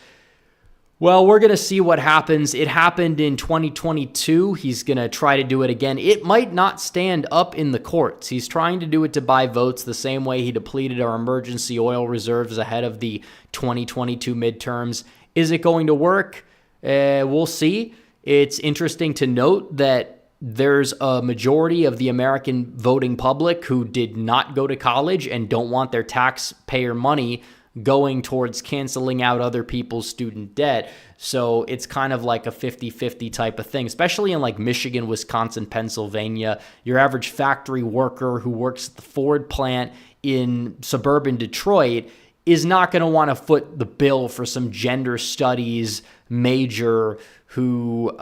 Well, we're going to see what happens. It happened in 2022. He's going to try to do it again. It might not stand up in the courts. He's trying to do it to buy votes the same way he depleted our emergency oil reserves ahead of the 2022 midterms. Is it going to work? We'll see. It's interesting to note that there's a majority of the American voting public who did not go to college and don't want their taxpayer money going towards canceling out other people's student debt. So it's kind of like a 50-50 type of thing, especially in like Michigan, Wisconsin, Pennsylvania. Your average factory worker who works at the Ford plant in suburban Detroit is not going to want to foot the bill for some gender studies major who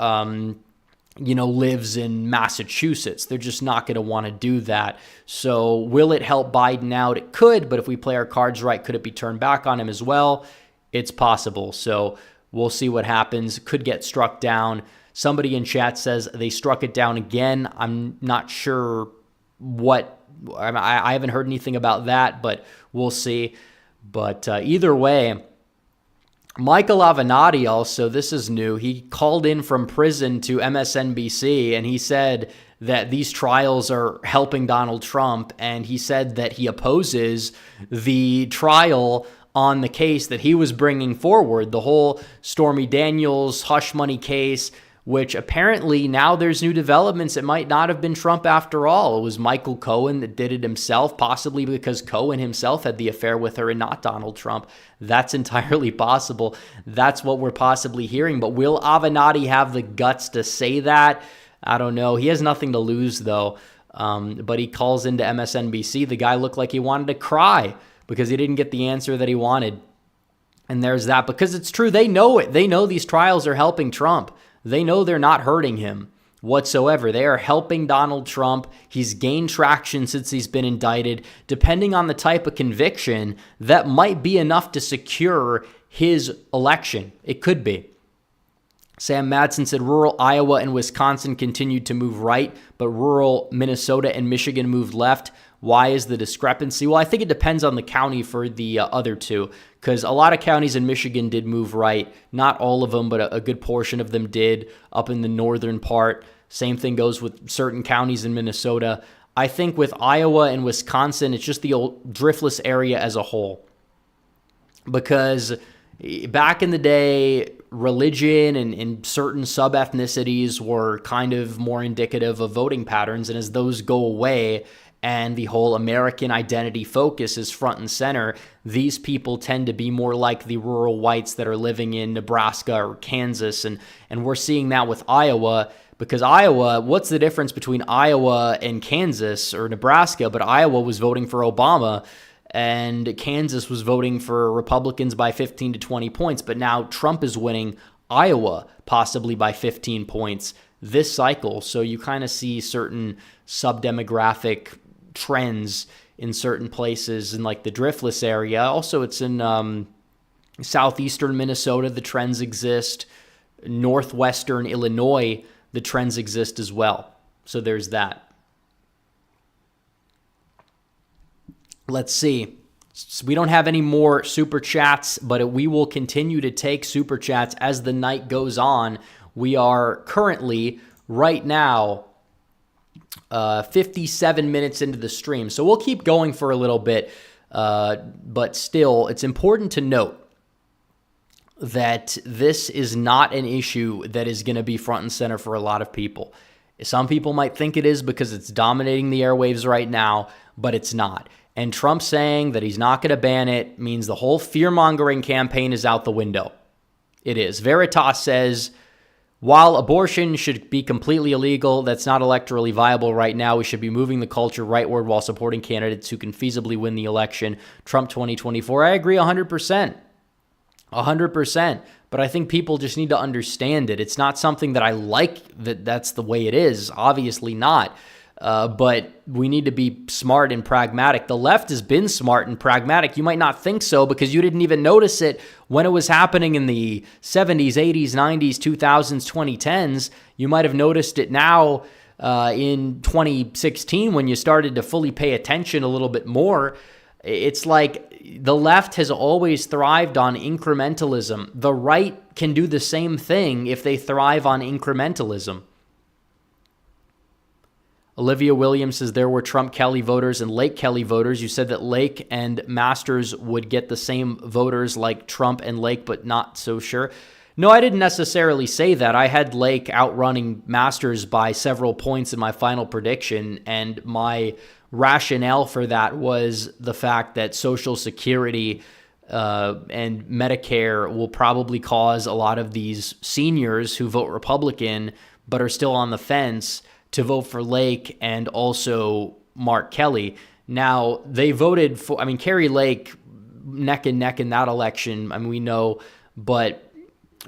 lives in Massachusetts. They're just not going to want to do that. So will it help Biden out? It could, but if we play our cards right, could it be turned back on him as well? It's possible. So we'll see what happens. Could get struck down. Somebody in chat says they struck it down again. I'm not sure I haven't heard anything about that, but we'll see. But either way, Michael Avenatti also, this is new, he called in from prison to MSNBC and he said that these trials are helping Donald Trump, and he said that he opposes the trial on the case that he was bringing forward, the whole Stormy Daniels hush money case, which apparently now there's new developments. It might not have been Trump after all. It was Michael Cohen that did it himself, possibly because Cohen himself had the affair with her and not Donald Trump. That's entirely possible. That's what we're possibly hearing. But will Avenatti have the guts to say that? I don't know. He has nothing to lose, though. But he calls into MSNBC. The guy looked like he wanted to cry because he didn't get the answer that he wanted. And there's that. Because it's true. They know it. They know these trials are helping Trump. They know they're not hurting him whatsoever. They are helping Donald Trump. He's gained traction since he's been indicted. Depending on the type of conviction, that might be enough to secure his election. It could be. Sam Madsen said rural Iowa and Wisconsin continued to move right, but rural Minnesota and Michigan moved left. Why is the discrepancy? Well, I think it depends on the county for the other two, because a lot of counties in Michigan did move right. Not all of them, but a good portion of them did up in the northern part. Same thing goes with certain counties in Minnesota. I think with Iowa and Wisconsin, it's just the old driftless area as a whole. Because back in the day, religion and certain sub-ethnicities were kind of more indicative of voting patterns. And as those go away and the whole American identity focus is front and center, these people tend to be more like the rural whites that are living in Nebraska or Kansas. And we're seeing that with Iowa, because Iowa, what's the difference between Iowa and Kansas or Nebraska? But Iowa was voting for Obama, and Kansas was voting for Republicans by 15 to 20 points. But now Trump is winning Iowa possibly by 15 points this cycle. So you kind of see certain sub-demographic trends in certain places in like the driftless area. Also, it's in southeastern Minnesota, the trends exist. Northwestern Illinois, the trends exist as well. So there's that. Let's see. So we don't have any more super chats, but we will continue to take super chats as the night goes on. We are currently, right now, 57 minutes into the stream. So we'll keep going for a little bit, but still, it's important to note that this is not an issue that is going to be front and center for a lot of people. Some people might think it is because it's dominating the airwaves right now, but it's not. And Trump saying that he's not going to ban it means the whole fear-mongering campaign is out the window. It is. Veritas says, while abortion should be completely illegal, that's not electorally viable right now. We should be moving the culture rightward while supporting candidates who can feasibly win the election. Trump 2024. I agree 100%. 100%. But I think people just need to understand it. It's not something that I like that's the way it is. Obviously not. But we need to be smart and pragmatic. The left has been smart and pragmatic. You might not think so because you didn't even notice it when it was happening in the 70s, 80s, 90s, 2000s, 2010s. You might have noticed it now in 2016 when you started to fully pay attention a little bit more. It's like the left has always thrived on incrementalism. The right can do the same thing if they thrive on incrementalism. Olivia Williams says there were Trump Kelly voters and Lake Kelly voters. You said that Lake and Masters would get the same voters like Trump and Lake, but not so sure. No, I didn't necessarily say that. I had Lake outrunning Masters by several points in my final prediction, and my rationale for that was the fact that Social Security and Medicare will probably cause a lot of these seniors who vote Republican but are still on the fence to vote for Lake and also Mark Kelly. Now, they voted for, Carrie Lake neck and neck in that election, we know, but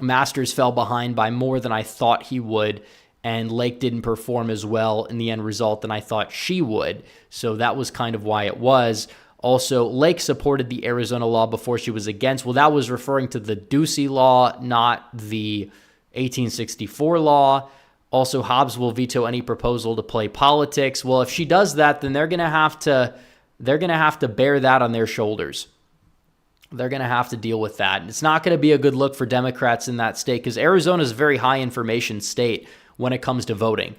Masters fell behind by more than I thought he would. and Lake didn't perform as well in the end result than I thought she would. So that was kind of why it was. Also, Lake supported the Arizona law before she was against. Well, that was referring to the Ducey law, not the 1864 law. Also, Hobbs will veto any proposal to play politics. Well, if she does that, then they're going to have to bear that on their shoulders. They're going to have to deal with that. It's not going to be a good look for Democrats in that state because Arizona is a very high information state when it comes to voting.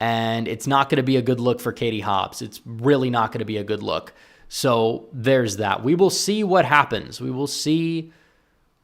And it's not going to be a good look for Katie Hobbs. It's really not going to be a good look. So there's that. We will see what happens. We will see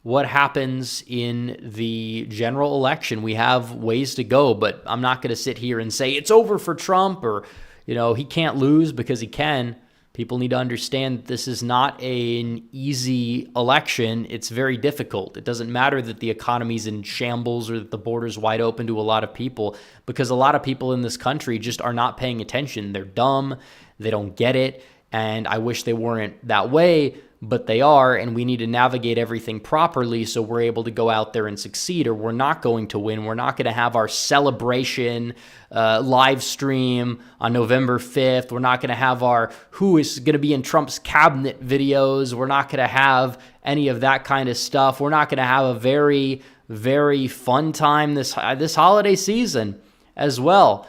what happens in the general election. We have ways to go, but I'm not going to sit here and say it's over for Trump or, he can't lose because he can. People need to understand that this is not an easy election. It's very difficult. It doesn't matter that the economy's in shambles or that the border's wide open to a lot of people, because a lot of people in this country just are not paying attention. They're dumb. They don't get it. And I wish they weren't that way, but they are, and we need to navigate everything properly so we're able to go out there and succeed, or we're not going to win. We're not going to have our celebration live stream on November 5th. We're not going to have our who is going to be in Trump's cabinet videos. We're not going to have any of that kind of stuff. We're not going to have a very, very fun time this holiday season as well.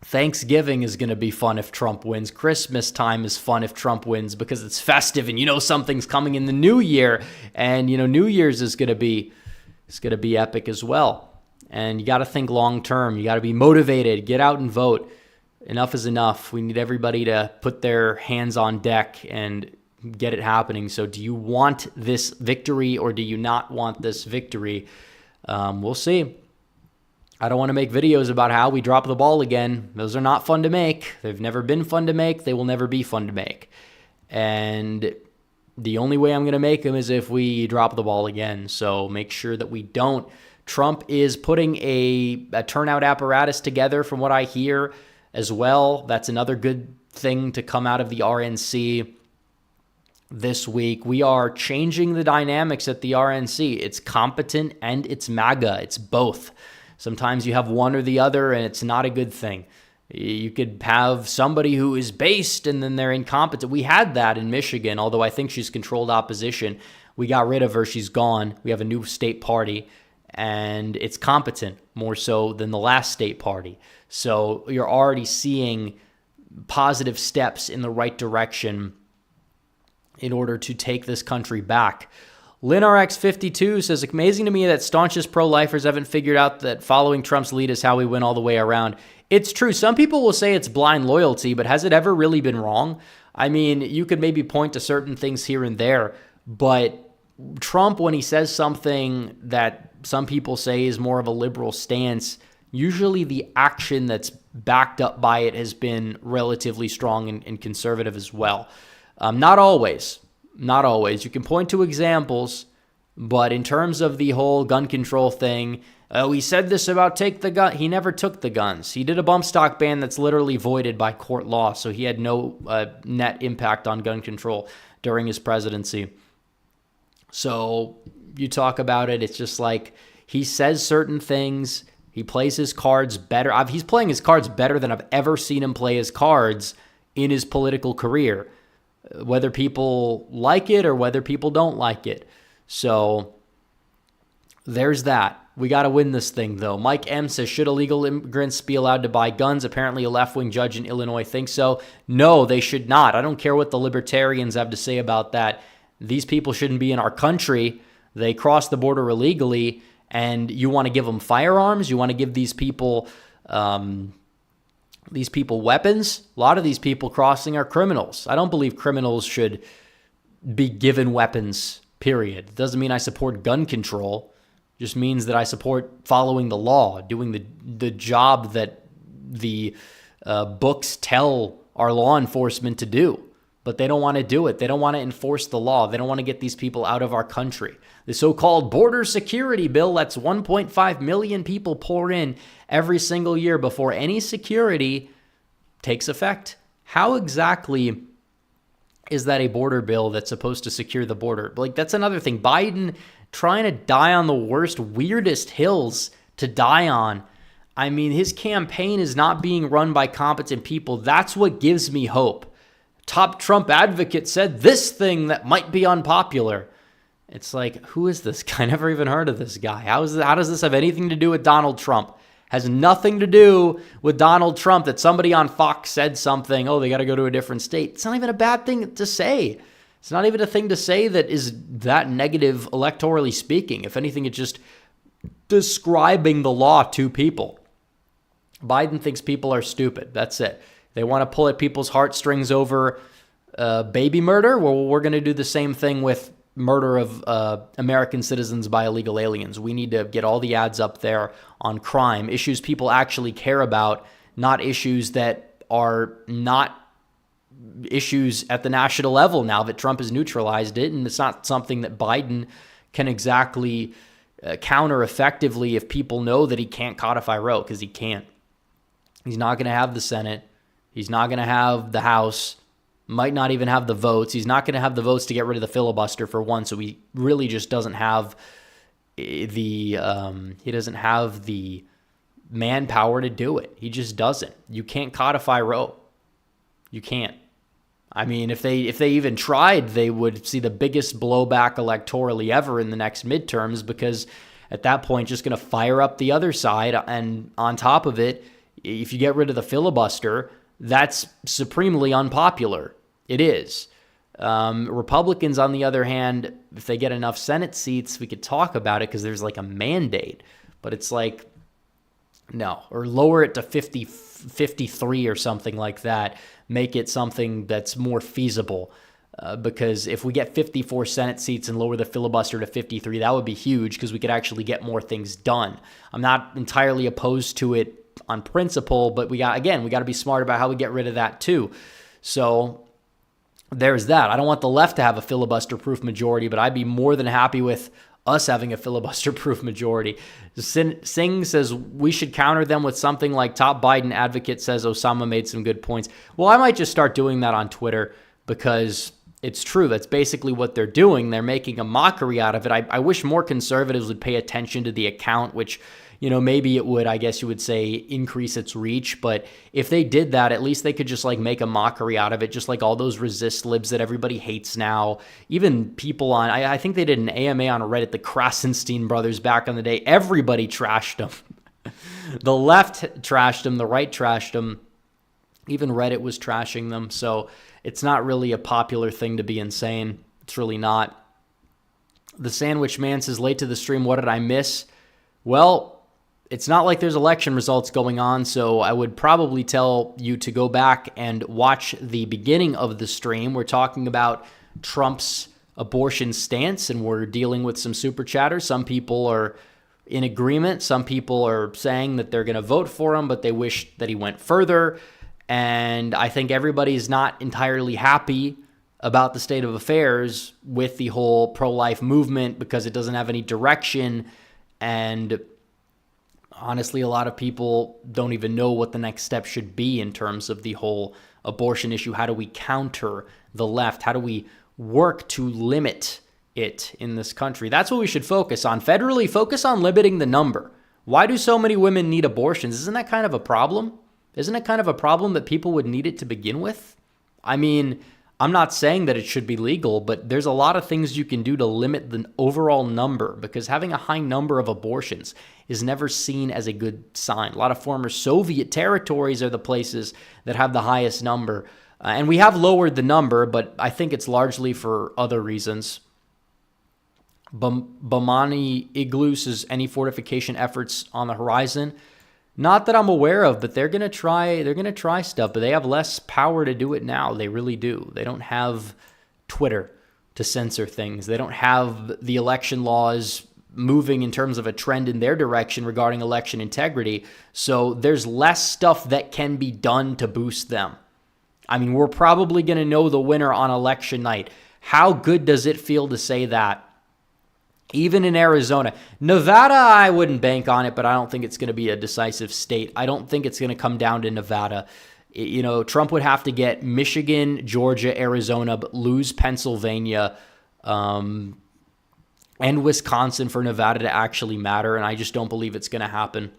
Thanksgiving is going to be fun if Trump wins. Christmas time is fun if Trump wins because it's festive and something's coming in the new year, and New Year's is going to be epic as well. And you got to think long term. You got to be motivated. Get out and vote. Enough is enough. We need everybody to put their hands on deck and get it happening. So do you want this victory or do you not want this victory? We'll see. I don't want to make videos about how we drop the ball again. Those are not fun to make. They've never been fun to make. They will never be fun to make. And the only way I'm going to make them is if we drop the ball again. So make sure that we don't. Trump is putting a turnout apparatus together from what I hear as well. That's another good thing to come out of the RNC this week. We are changing the dynamics at the RNC. It's competent and it's MAGA. It's both. Sometimes you have one or the other, and it's not a good thing. You could have somebody who is based, and then they're incompetent. We had that in Michigan, although I think she's controlled opposition. We got rid of her. She's gone. We have a new state party, and it's competent more so than the last state party. So you're already seeing positive steps in the right direction in order to take this country back. LynRx52 says, amazing to me that staunchest pro-lifers haven't figured out that following Trump's lead is how we win all the way around. It's true. Some people will say it's blind loyalty, but has it ever really been wrong? I mean, you could maybe point to certain things here and there, but Trump, when he says something that some people say is more of a liberal stance, usually the action that's backed up by it has been relatively strong and conservative as well. Not always. Not always. You can point to examples, but in terms of the whole gun control thing, he said this about take the gun. He never took the guns. He did a bump stock ban that's literally voided by court law, so he had no net impact on gun control during his presidency. So you talk about it, it's just like he says certain things. He plays his cards better. He's playing his cards better than I've ever seen him play his cards in his political career, whether people like it or whether people don't like it. So there's that. We got to win this thing, though. Mike M says, should illegal immigrants be allowed to buy guns? Apparently a left-wing judge in Illinois thinks so. No, they should not. I don't care what the libertarians have to say about that. These people shouldn't be in our country. They crossed the border illegally, and you want to give them firearms? You want to give these people weapons? A lot of these people crossing are criminals. I don't believe criminals should be given weapons, period. It doesn't mean I support gun control. It just means that I support following the law, doing the job that the books tell our law enforcement to do. But they don't want to do it. They don't want to enforce the law. They don't want to get these people out of our country. The so-called border security bill lets 1.5 million people pour in every single year before any security takes effect. How exactly is that a border bill that's supposed to secure the border? Like, that's another thing. Biden trying to die on the worst, weirdest hills to die on. I mean, his campaign is not being run by competent people. That's what gives me hope. Top Trump advocate said this thing that might be unpopular. It's like, who is this guy? I never even heard of this guy. How does this have anything to do with Donald Trump? Has nothing to do with Donald Trump that somebody on Fox said something, oh, they got to go to a different state. It's not even a bad thing to say. It's not even a thing to say that is that negative electorally speaking. If anything, it's just describing the law to people. Biden thinks people are stupid. That's it. They want to pull at people's heartstrings over baby murder. Well, we're going to do the same thing with murder of American citizens by illegal aliens. We need to get all the ads up there on crime, issues people actually care about, not issues that are not issues at the national level now that Trump has neutralized it. And it's not something that Biden can exactly counter effectively if people know that he can't codify Roe, because he can't. He's not going to have the Senate. He's not going to have the House. Might not even have the votes. He's not going to have the votes to get rid of the filibuster for one. So he really just doesn't have the manpower to do it. He just doesn't. You can't codify Roe. You can't. I mean, if they even tried, they would see the biggest blowback electorally ever in the next midterms, because at that point, just going to fire up the other side. And on top of it, if you get rid of the filibuster, that's supremely unpopular. It is. Republicans, on the other hand, if they get enough Senate seats, we could talk about it because there's like a mandate. But it's like, no. Or lower it to 53 or something like that. Make it something that's more feasible. Because if we get 54 Senate seats and lower the filibuster to 53, that would be huge because we could actually get more things done. I'm not entirely opposed to it on principle, but we got to be smart about how we get rid of that too. So there's that. I don't want the left to have a filibuster-proof majority, but I'd be more than happy with us having a filibuster-proof majority. Singh says we should counter them with something like top Biden advocate says Osama made some good points. Well, I might just start doing that on Twitter because it's true. That's basically what they're doing. They're making a mockery out of it. I wish more conservatives would pay attention to the account, which, maybe it would, I guess you would say, increase its reach. But if they did that, at least they could just like make a mockery out of it, just like all those resist libs that everybody hates now. Even people on, I think they did an AMA on Reddit, the Krasenstein brothers back in the day. Everybody trashed them. The left trashed them. The right trashed them. Even Reddit was trashing them. So it's not really a popular thing to be insane. It's really not. The Sandwich Man says, late to the stream, what did I miss? Well, it's not like there's election results going on, so I would probably tell you to go back and watch the beginning of the stream. We're talking about Trump's abortion stance, and we're dealing with some super chatters. Some people are in agreement. Some people are saying that they're going to vote for him, but they wish that he went further. And I think everybody's not entirely happy about the state of affairs with the whole pro-life movement because it doesn't have any direction. And honestly, a lot of people don't even know what the next step should be in terms of the whole abortion issue. How do we counter the left? How do we work to limit it in this country? That's what we should focus on. Federally, focus on limiting the number. Why do so many women need abortions? Isn't that kind of a problem? Isn't it kind of a problem that people would need it to begin with? I mean, I'm not saying that it should be legal, but there's a lot of things you can do to limit the overall number, because having a high number of abortions is never seen as a good sign. A lot of former Soviet territories are the places that have the highest number. And we have lowered the number, but I think it's largely for other reasons. Bamani Igloo says, any fortification efforts on the horizon? Not that I'm aware of, but they're going to try stuff, but they have less power to do it now. They really do. They don't have Twitter to censor things. They don't have the election laws moving in terms of a trend in their direction regarding election integrity. So there's less stuff that can be done to boost them. I mean, we're probably going to know the winner on election night. How good does it feel to say that? Even in Arizona. Nevada, I wouldn't bank on it, but I don't think it's going to be a decisive state. I don't think it's going to come down to Nevada. Trump would have to get Michigan, Georgia, Arizona, but lose Pennsylvania. and Wisconsin for Nevada to actually matter, and I just don't believe it's going to happen.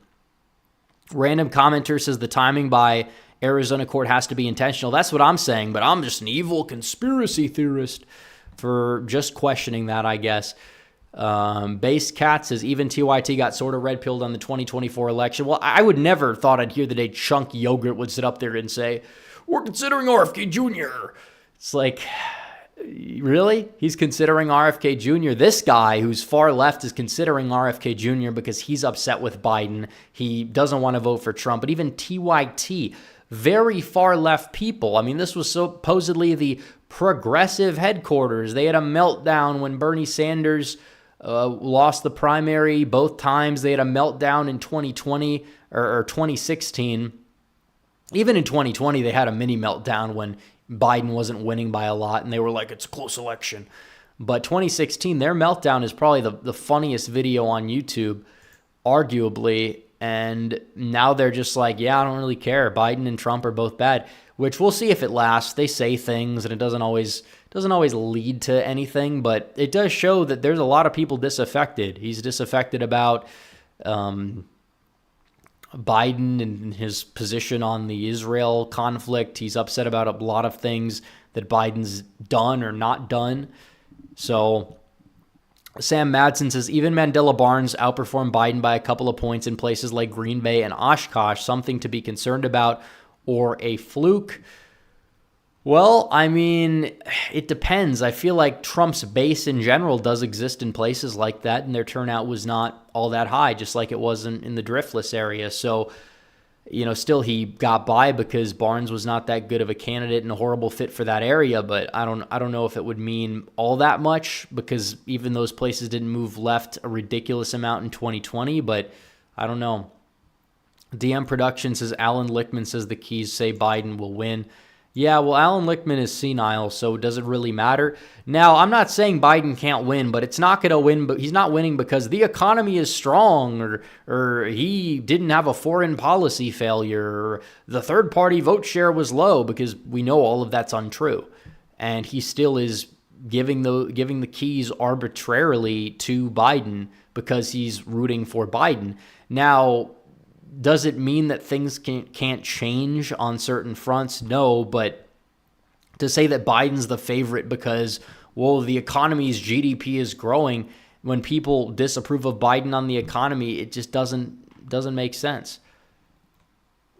Random commenter says the timing by Arizona court has to be intentional. That's what I'm saying, but I'm just an evil conspiracy theorist for just questioning that, I guess. Base Cat says even TYT got sort of red-pilled on the 2024 election. Well, I would never thought I'd hear the day Chunk Yogurt would sit up there and say, we're considering RFK Jr. It's like, really? He's considering RFK Jr.? This guy who's far left is considering RFK Jr. because he's upset with Biden. He doesn't want to vote for Trump. But even TYT, very far left people. I mean, this was supposedly the progressive headquarters. They had a meltdown when Bernie Sanders lost the primary both times. They had a meltdown in 2020 or 2016. Even in 2020, they had a mini meltdown when Biden wasn't winning by a lot, and they were like, it's a close election. But 2016, their meltdown is probably the funniest video on YouTube, arguably. And now they're just like, yeah, I don't really care. Biden and Trump are both bad, which we'll see if it lasts. They say things, and it doesn't always lead to anything, but it does show that there's a lot of people disaffected. He's disaffected about Biden and his position on the Israel conflict. He's upset about a lot of things that Biden's done or not done. So Sam Madsen says, even Mandela Barnes outperformed Biden by a couple of points in places like Green Bay and Oshkosh, something to be concerned about or a fluke. Well, I mean, it depends. I feel like Trump's base in general does exist in places like that, and their turnout was not all that high, just like it wasn't in the Driftless area. So, still he got by because Barnes was not that good of a candidate and a horrible fit for that area, but I don't know if it would mean all that much because even those places didn't move left a ridiculous amount in 2020, but I don't know. DM Production says Alan Lichtman says the keys say Biden will win. Yeah, well, Alan Lichtman is senile, so does it really matter? Now, I'm not saying Biden can't win, but it's not going to win. But he's not winning because the economy is strong, or he didn't have a foreign policy failure, or the third-party vote share was low, because we know all of that's untrue. And he still is giving the keys arbitrarily to Biden because he's rooting for Biden. Now, does it mean that things can't change on certain fronts? No, but to say that Biden's the favorite because, well, the economy's GDP is growing, when people disapprove of Biden on the economy, it just doesn't make sense.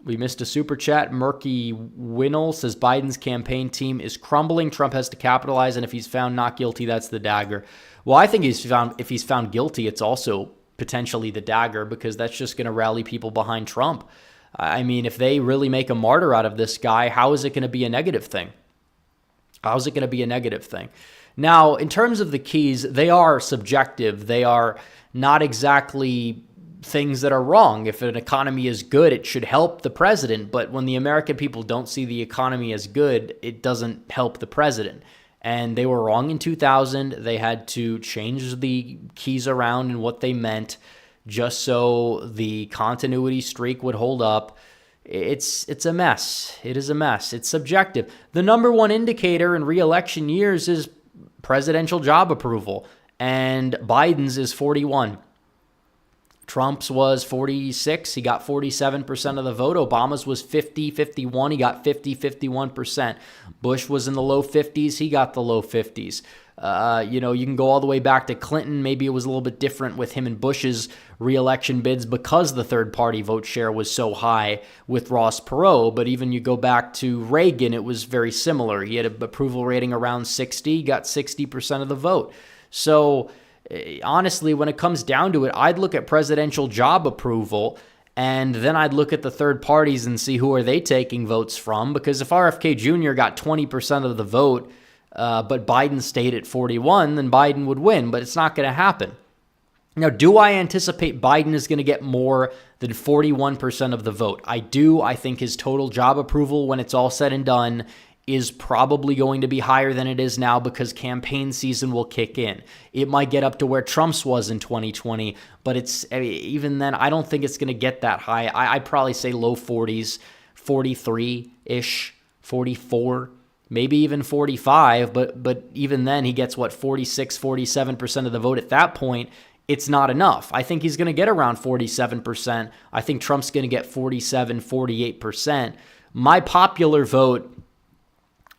We missed a super chat. Murky Winnell says Biden's campaign team is crumbling. Trump has to capitalize, and if he's found not guilty, that's the dagger. Well, I think if he's found guilty, it's also potentially the dagger, because that's just going to rally people behind Trump. I mean, if they really make a martyr out of this guy, how is it going to be a negative thing? How is it going to be a negative thing? Now, in terms of the keys, they are subjective. They are not exactly things that are wrong. If an economy is good, it should help the president. But when the American people don't see the economy as good, it doesn't help the president. And they were wrong in 2000. They had to change the keys around and what they meant just so the continuity streak would hold up. It's a mess. It is a mess. It's subjective. The number one indicator in re-election years is presidential job approval, and Biden's is 41. Trump's was 46. He got 47% of the vote. Obama's was 50, 51. He got 50, 51%. Bush was in the low 50s. He got the low 50s. You can go all the way back to Clinton. Maybe it was a little bit different with him and Bush's re-election bids because the third-party vote share was so high with Ross Perot. But even you go back to Reagan, it was very similar. He had an approval rating around 60, got 60% of the vote. So honestly, when it comes down to it, I'd look at presidential job approval, and then I'd look at the third parties and see who are they taking votes from. Because if RFK Jr. got 20% of the vote, but Biden stayed at 41, then Biden would win. But it's not going to happen. Now, do I anticipate Biden is going to get more than 41% of the vote? I do. I think his total job approval, when it's all said and done, is probably going to be higher than it is now because campaign season will kick in. It might get up to where Trump's was in 2020, but even then, I don't think it's going to get that high. I'd probably say low 40s, 43-ish, 44. maybe even 45, but even then he gets 46, 47% of the vote at that point. It's not enough. I think he's going to get around 47%. I think Trump's going to get 47, 48%. My popular vote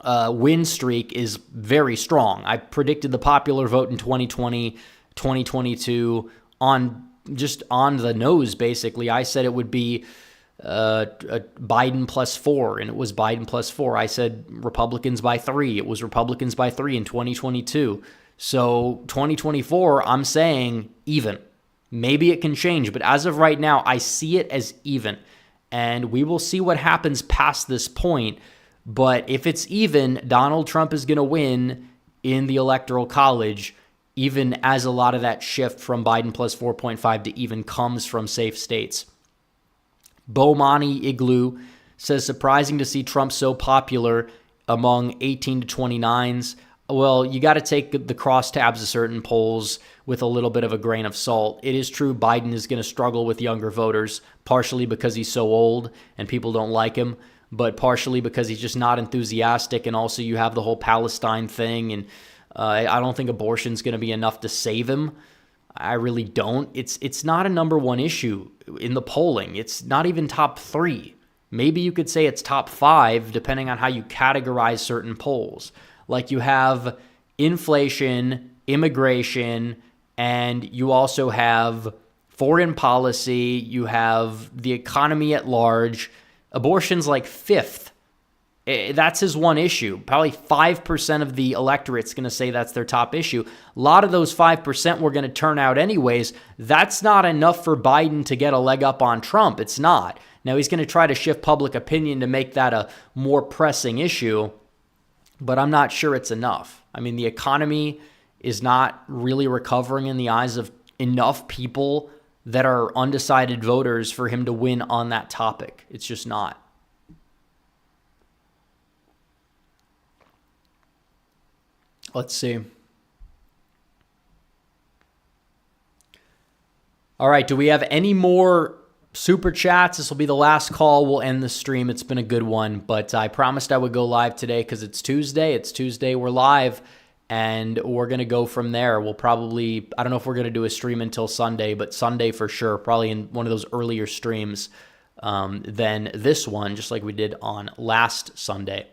win streak is very strong. I predicted the popular vote in 2020, 2022 on the nose, basically. I said it would be Biden +4, and it was Biden +4. I said Republicans by 3. It was Republicans by 3 in 2022. So 2024, I'm saying even. Maybe it can change, but as of right now, I see it as even. And we will see what happens past this point. But if it's even, Donald Trump is going to win in the Electoral College, even as a lot of that shift from Biden +4.5 to even comes from safe states. Bomani Igloo says, surprising to see Trump so popular among 18 to 29s. Well, you got to take the crosstabs of certain polls with a little bit of a grain of salt. It is true Biden is going to struggle with younger voters, partially because he's so old and people don't like him, but partially because he's just not enthusiastic. And also you have the whole Palestine thing. And I don't think abortion's going to be enough to save him. I really don't. It's not a number one issue in the polling. It's not even top 3. Maybe you could say it's top 5, depending on how you categorize certain polls. Like you have inflation, immigration, and you also have foreign policy. You have the economy at large. Abortion's like 5th. That's his one issue. Probably 5% of the electorate's going to say that's their top issue. A lot of those 5% were going to turn out anyways. That's not enough for Biden to get a leg up on Trump. It's not. Now, he's going to try to shift public opinion to make that a more pressing issue, but I'm not sure it's enough. I mean, the economy is not really recovering in the eyes of enough people that are undecided voters for him to win on that topic. It's just not. Let's see. All right, do we have any more super chats? This will be the last call. We'll end the stream. It's been a good one, but I promised I would go live today because it's Tuesday. It's Tuesday. We're live, and we're going to go from there. We'll probably, I don't know if we're going to do a stream until Sunday, but Sunday for sure, probably in one of those earlier streams than this one, just like we did on last Sunday.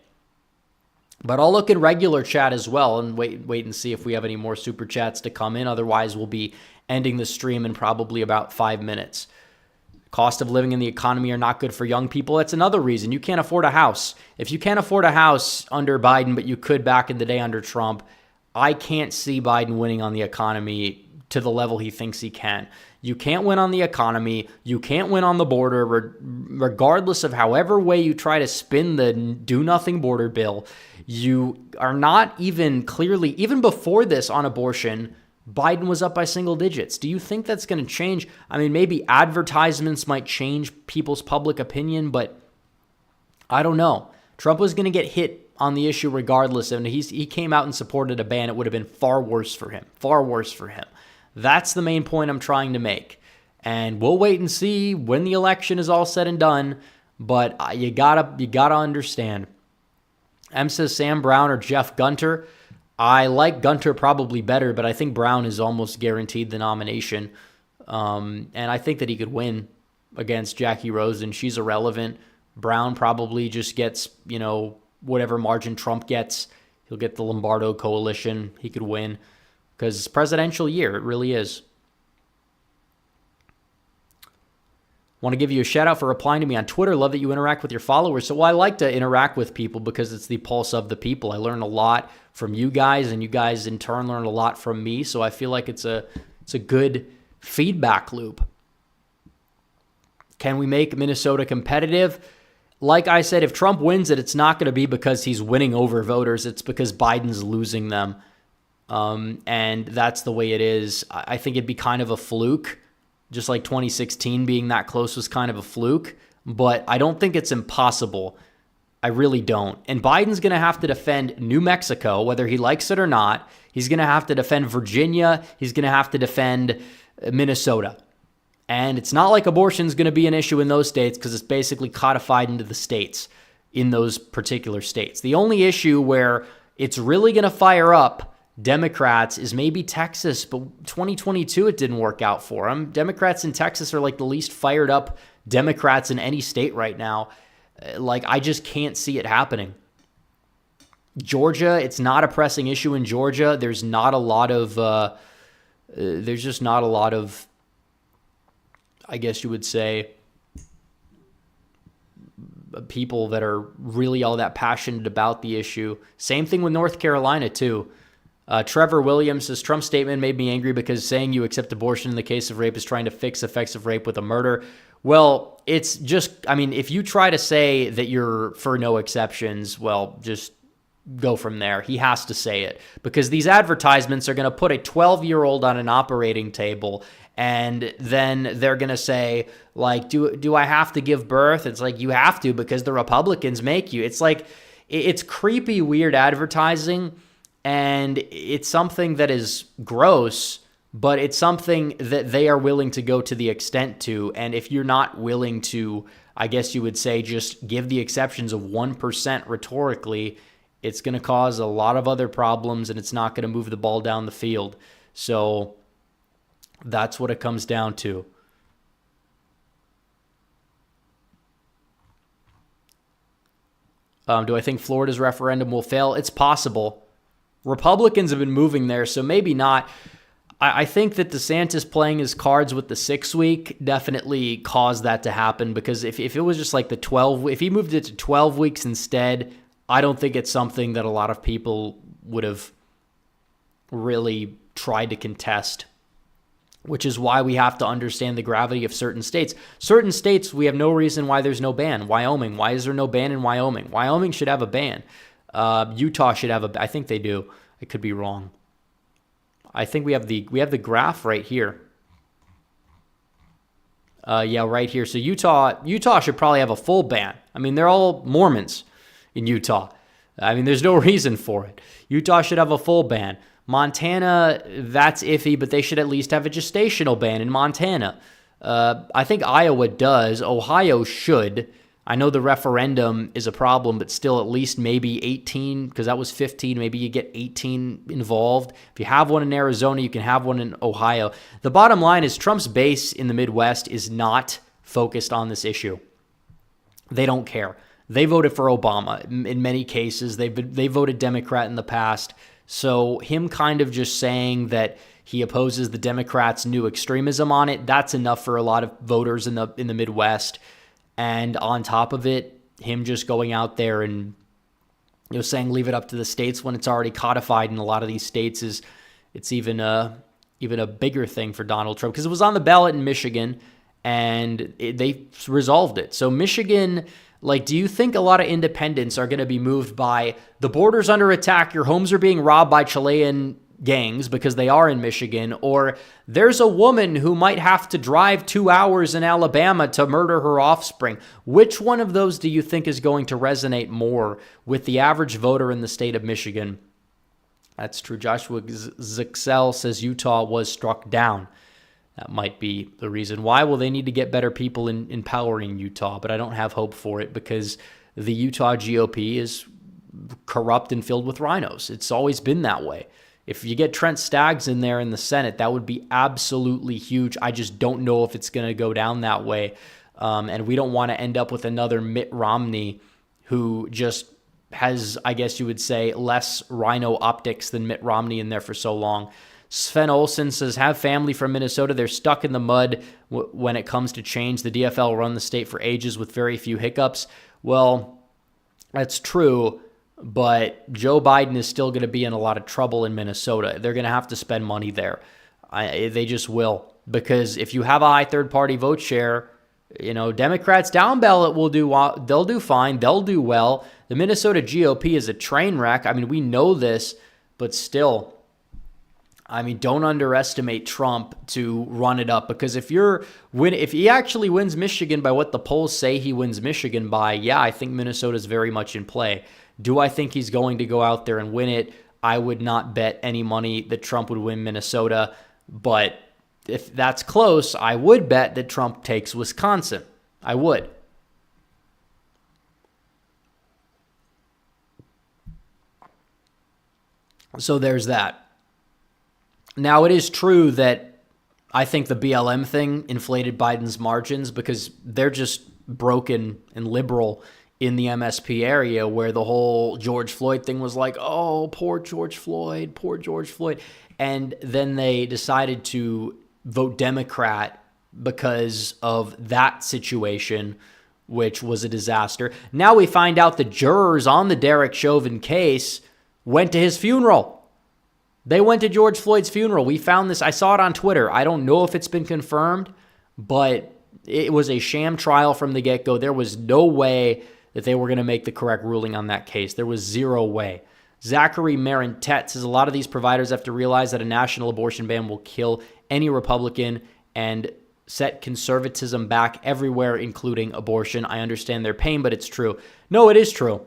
But I'll look in regular chat as well and wait and see if we have any more super chats to come in. Otherwise, we'll be ending the stream in probably about 5 minutes. Cost of living and the economy are not good for young people. That's another reason. You can't afford a house. If you can't afford a house under Biden, but you could back in the day under Trump, I can't see Biden winning on the economy to the level he thinks he can. You can't win on the economy. You can't win on the border, regardless of however way you try to spin the do-nothing border bill. You are not even clearly, even before this on abortion, Biden was up by single digits. Do you think that's going to change? I mean, maybe advertisements might change people's public opinion, but I don't know. Trump was going to get hit on the issue regardless, and he came out and supported a ban. It would have been far worse for him. Far worse for him. That's the main point I'm trying to make. And we'll wait and see when the election is all said and done, but you gotta understand. M says Sam Brown or Jeff Gunter. I like Gunter probably better, but I think Brown is almost guaranteed the nomination. And I think that he could win against Jackie Rosen. She's irrelevant. Brown probably just gets, whatever margin Trump gets. He'll get the Lombardo coalition. He could win because it's presidential year. It really is. Want to give you a shout out for replying to me on Twitter. Love that you interact with your followers. So I like to interact with people because it's the pulse of the people. I learn a lot from you guys, and you guys in turn learn a lot from me. So I feel like it's a good feedback loop. Can we make Minnesota competitive? Like I said, if Trump wins it, it's not going to be because he's winning over voters. It's because Biden's losing them. And that's the way it is. I think it'd be kind of a fluke. Just like 2016 being that close was kind of a fluke, but I don't think it's impossible. I really don't. And Biden's going to have to defend New Mexico, whether he likes it or not. He's going to have to defend Virginia. He's going to have to defend Minnesota. And it's not like abortion is going to be an issue in those states because it's basically codified into the states. in those particular states. The only issue where it's really going to fire up Democrats is maybe Texas, but 2022 it didn't work out for them. Democrats in Texas are like the least fired up Democrats in any state right now. Like, I just can't see it happening. Georgia, it's not a pressing issue in Georgia. There's not a lot of, I guess you would say, people that are really all that passionate about the issue. Same thing with North Carolina, too. Trevor Williams says, Trump's statement made me angry because saying you accept abortion in the case of rape is trying to fix effects of rape with a murder. Well, it's just, I mean, if you try to say that you're for no exceptions, well, just go from there. He has to say it because these advertisements are going to put a 12-year-old on an operating table and then they're going to say, like, do I have to give birth? It's like, you have to because the Republicans make you. It's like, it's creepy, weird advertising, and it's something that is gross, but it's something that they are willing to go to the extent to. And if you're not willing to, I guess you would say, just give the exceptions of 1% rhetorically, it's going to cause a lot of other problems and it's not going to move the ball down the field. So that's what it comes down to. Do I think Florida's referendum will fail? It's possible. Republicans have been moving there, so maybe not. I think that DeSantis playing his cards with the 6 week definitely caused that to happen, because if it was just like the 12, if he moved it to 12 weeks instead, I don't think it's something that a lot of people would have really tried to contest, which is why we have to understand the gravity of certain states. Certain states, we have no reason why there's no ban. Wyoming, why is there no ban in Wyoming? Wyoming should have a ban. Utah should have I think they do. I could be wrong. I think we have the graph right here. Yeah, right here. So Utah should probably have a full ban. I mean, they're all Mormons in Utah. I mean, there's no reason for it. Utah should have a full ban. Montana, that's iffy, but they should at least have a gestational ban in Montana. I think Iowa does. Ohio should. I know the referendum is a problem, but still at least maybe 18, because that was 15. Maybe you get 18 involved. If you have one in Arizona, you can have one in Ohio. The bottom line is Trump's base in the Midwest is not focused on this issue. They don't care. They voted for Obama in many cases. They voted Democrat in the past. So him kind of just saying that he opposes the Democrats' new extremism on it, that's enough for a lot of voters in the Midwest. And on top of it, him just going out there and saying leave it up to the states when it's already codified in a lot of these states it's even a bigger thing for Donald Trump, because it was on the ballot in Michigan and they resolved it. So Michigan, like, do you think a lot of independents are going to be moved by the border's under attack, your homes are being robbed by Chilean gangs because they are in Michigan, or there's a woman who might have to drive 2 hours in Alabama to murder her offspring? Which one of those do you think is going to resonate more with the average voter in the state of Michigan? That's true. Joshua Zixel says Utah was struck down. That might be the reason why. Well, they need to get better people in power in Utah, but I don't have hope for it because the Utah GOP is corrupt and filled with rhinos. It's always been that way. If you get Trent Staggs in there in the Senate, that would be absolutely huge. I just don't know if it's going to go down that way. And we don't want to end up with another Mitt Romney who just has, I guess you would say, less rhino optics than Mitt Romney in there for so long. Sven Olsen says, have family from Minnesota. They're stuck in the mud when it comes to change. The DFL run the state for ages with very few hiccups. Well, that's true. But Joe Biden is still going to be in a lot of trouble in Minnesota. They're going to have to spend money there. They just will. Because if you have a high third-party vote share, Democrats down ballot they'll do fine. They'll do well. The Minnesota GOP is a train wreck. I mean, we know this, but still, don't underestimate Trump to run it up. Because if he actually wins Michigan by what the polls say he wins Michigan by, yeah, I think Minnesota's very much in play. Do I think he's going to go out there and win it? I would not bet any money that Trump would win Minnesota. But if that's close, I would bet that Trump takes Wisconsin. I would. So there's that. Now, it is true that I think the BLM thing inflated Biden's margins because they're just broken and liberal in the MSP area, where the whole George Floyd thing was like, oh, poor George Floyd, poor George Floyd. And then they decided to vote Democrat because of that situation, which was a disaster. Now we find out the jurors on the Derek Chauvin case went to his funeral. They went to George Floyd's funeral. We found this. I saw it on Twitter. I don't know if it's been confirmed, but it was a sham trial from the get-go. There was no way that they were going to make the correct ruling on that case. There was zero way. Zachary Marentet says a lot of these providers have to realize that a national abortion ban will kill any Republican and set conservatism back everywhere, including abortion. I understand their pain, but it's true. No, it is true.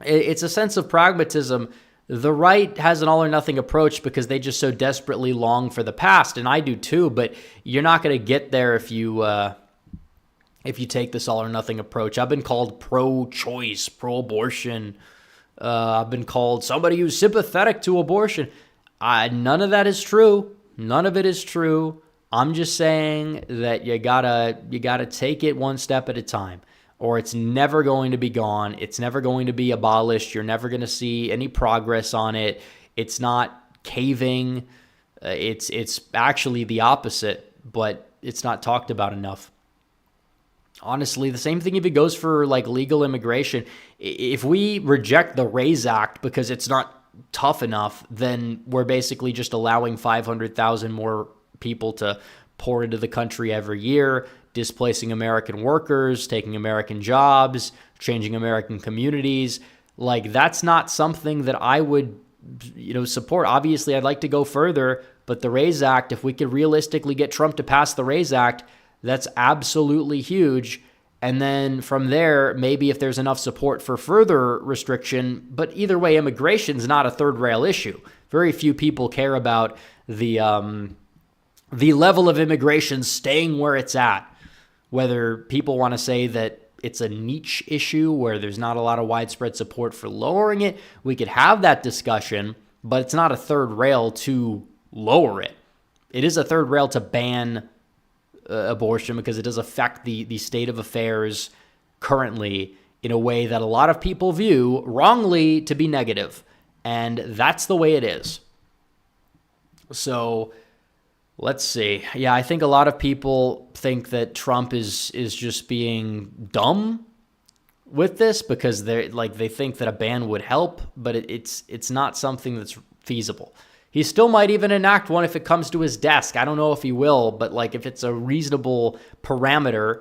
It's a sense of pragmatism. The right has an all-or-nothing approach because they just so desperately long for the past, and I do too, but you're not going to get there if you take this all-or-nothing approach. I've been called pro-choice, pro-abortion. I've been called somebody who's sympathetic to abortion. None of that is true. None of it is true. I'm just saying that you gotta take it one step at a time, or it's never going to be gone. It's never going to be abolished. You're never going to see any progress on it. It's not caving. It's actually the opposite, but it's not talked about enough. Honestly, the same thing if it goes for like legal immigration. If we reject the RAISE Act because it's not tough enough, then we're basically just allowing 500,000 more people to pour into the country every year, displacing American workers, taking American jobs, changing American communities. Like, that's not something that I would, support. Obviously, I'd like to go further, but the RAISE Act, if we could realistically get Trump to pass the RAISE Act, that's absolutely huge. And then from there, maybe if there's enough support for further restriction, but either way, immigration is not a third rail issue. Very few people care about the level of immigration staying where it's at. Whether people want to say that it's a niche issue where there's not a lot of widespread support for lowering it, we could have that discussion, but it's not a third rail to lower it. It is a third rail to ban abortion because it does affect the state of affairs currently in a way that a lot of people view wrongly to be negative. And that's the way it is. So let's see. Yeah, I think a lot of people think that Trump is just being dumb with this because they think that a ban would help, but it's not something that's feasible. He still might even enact one if it comes to his desk. I don't know if he will, but if it's a reasonable parameter,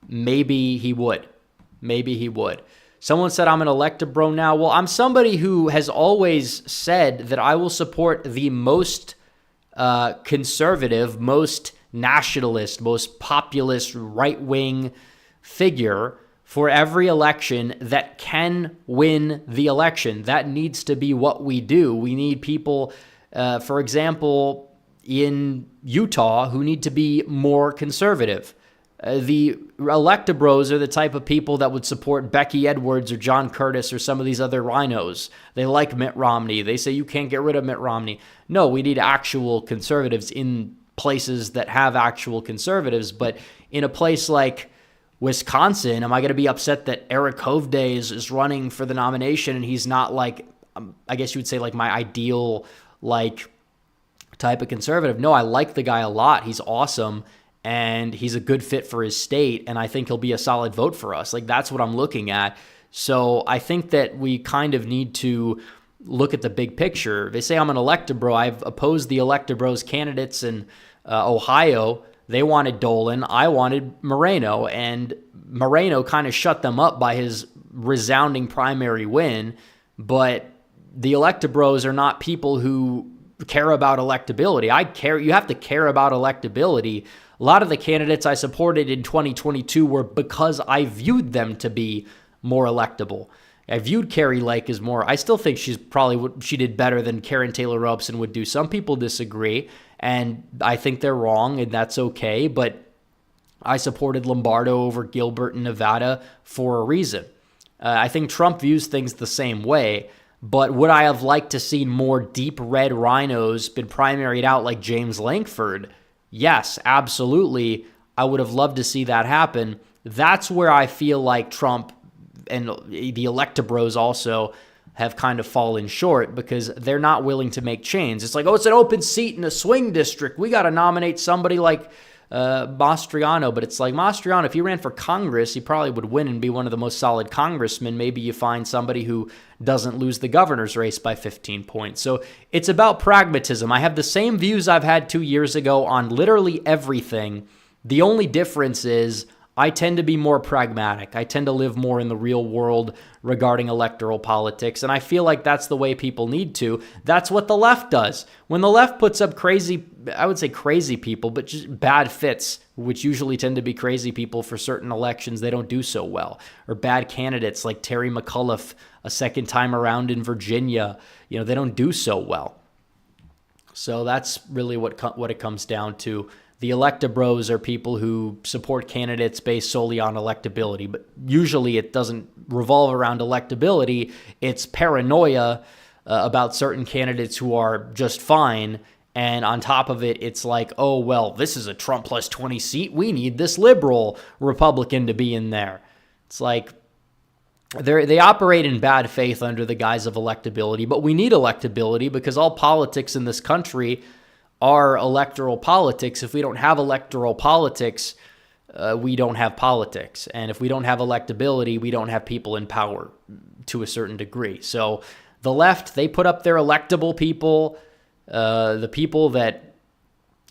maybe he would. Maybe he would. Someone said I'm an electabro now. Well, I'm somebody who has always said that I will support the most conservative, most nationalist, most populist right-wing figure for every election that can win the election. That needs to be what we do. We need people, for example, in Utah, who need to be more conservative. The electabros are the type of people that would support Becky Edwards or John Curtis or some of these other rhinos. They like Mitt Romney. They say you can't get rid of Mitt Romney. No, we need actual conservatives in places that have actual conservatives. But in a place like Wisconsin, am I going to be upset that Eric Hovde is running for the nomination and he's not I guess you would say my ideal type of conservative? No, I like the guy a lot. He's awesome. And he's a good fit for his state, and I think he'll be a solid vote for us. That's what I'm looking at. So I think that we kind of need to look at the big picture. They say I'm an electabro. I've opposed the electabros candidates in Ohio. They wanted Dolan. I wanted Moreno, and Moreno kind of shut them up by his resounding primary win. But the electabros are not people who care about electability. You have to care about electability. A lot of the candidates I supported in 2022 were because I viewed them to be more electable. I viewed Carrie Lake as more. I still think she did better than Karen Taylor Robson would do. Some people disagree, and I think they're wrong, and that's okay. But I supported Lombardo over Gilbert in Nevada for a reason. I think Trump views things the same way, But would I have liked to see more deep red rhinos been primaried out like James Lankford? Yes, absolutely. I would have loved to see that happen. That's where I feel like Trump and the electabros also have kind of fallen short, because they're not willing to make change. It's like, oh, it's an open seat in a swing district. We got to nominate somebody like Mastriano. But it's like, Mastriano, if he ran for Congress, he probably would win and be one of the most solid congressmen. Maybe you find somebody who doesn't lose the governor's race by 15 points. So it's about pragmatism. I have the same views I've had 2 years ago on literally everything. The only difference is I tend to be more pragmatic. I tend to live more in the real world regarding electoral politics, and I feel like that's the way people need to. That's what the left does. When the left puts up crazy, I would say crazy people, but just bad fits, which usually tend to be crazy people for certain elections, they don't do so well. Or bad candidates like Terry McAuliffe a second time around in Virginia, they don't do so well. So that's really what it comes down to. The electabros are people who support candidates based solely on electability, but usually it doesn't revolve around electability. It's paranoia about certain candidates who are just fine, and on top of it, it's like, oh, well, this is a Trump plus 20 seat. We need this liberal Republican to be in there. It's like they operate in bad faith under the guise of electability, but we need electability because all politics in this country are electoral politics. If we don't have electoral politics, we don't have politics. And if we don't have electability, we don't have people in power to a certain degree. So the left, they put up their electable people, the people that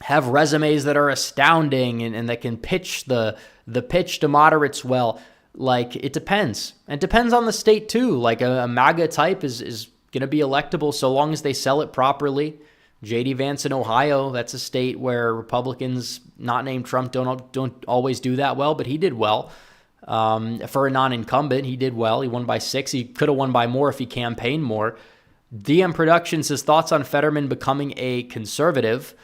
have resumes that are astounding and that can pitch the pitch to moderates well. Like, it depends. And it depends on the state too. Like a MAGA type is going to be electable so long as they sell it properly. J.D. Vance in Ohio, that's a state where Republicans not named Trump don't always do that well, but he did well. For a non-incumbent, he did well. He won by 6. He could have won by more if he campaigned more. DM Productions, his thoughts on Fetterman becoming a conservative.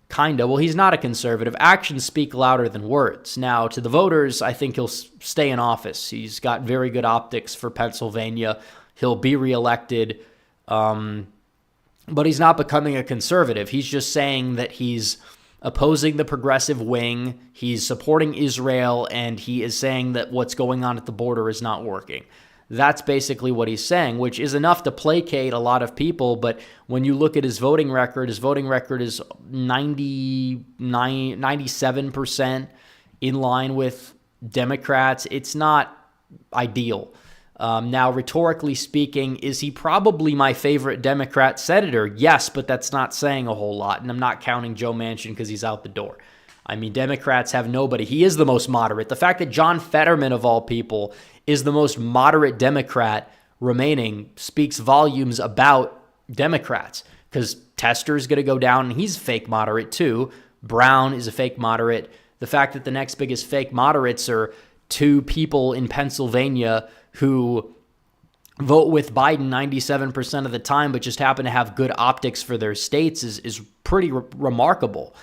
Kinda. Well, he's not a conservative. Actions speak louder than words. Now, to the voters, I think he'll stay in office. He's got very good optics for Pennsylvania. He'll be reelected. But he's not becoming a conservative. He's just saying that he's opposing the progressive wing, he's supporting Israel, and he is saying that what's going on at the border is not working. That's basically what he's saying, which is enough to placate a lot of people. But when you look at his voting record is 97% in line with Democrats. It's not ideal. Now, rhetorically speaking, is he probably my favorite Democrat senator? Yes, but that's not saying a whole lot, and I'm not counting Joe Manchin because he's out the door. I mean, Democrats have nobody. He is the most moderate. The fact that John Fetterman, of all people, is the most moderate Democrat remaining speaks volumes about Democrats, because Tester's going to go down, and he's fake moderate too. Brown is a fake moderate. The fact that the next biggest fake moderates are two people in Pennsylvania who vote with Biden 97% of the time, but just happen to have good optics for their states is pretty remarkable.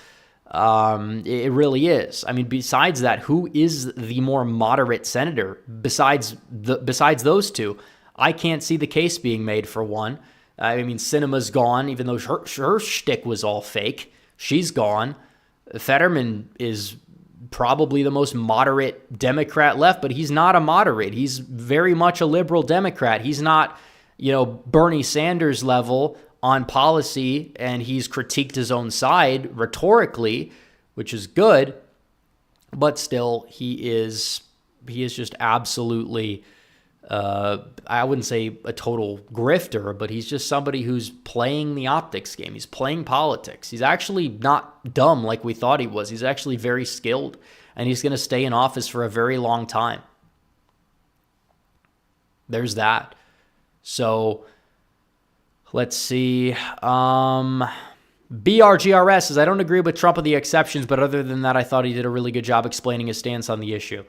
It really is. I mean, besides that, who is the more moderate senator besides those two? I can't see the case being made for one. I mean, Sinema's gone, even though her shtick was all fake. She's gone. Fetterman is probably the most moderate Democrat left, but he's not a moderate. He's very much a liberal Democrat. He's not, Bernie Sanders level on policy, and he's critiqued his own side rhetorically, which is good, but still he is just absolutely, I wouldn't say a total grifter, but he's just somebody who's playing the optics game. He's playing politics. He's actually not dumb like we thought he was. He's actually very skilled, and he's going to stay in office for a very long time. There's that. So let's see. BRGRS says, I don't agree with Trump with the exceptions, but other than that, I thought he did a really good job explaining his stance on the issue.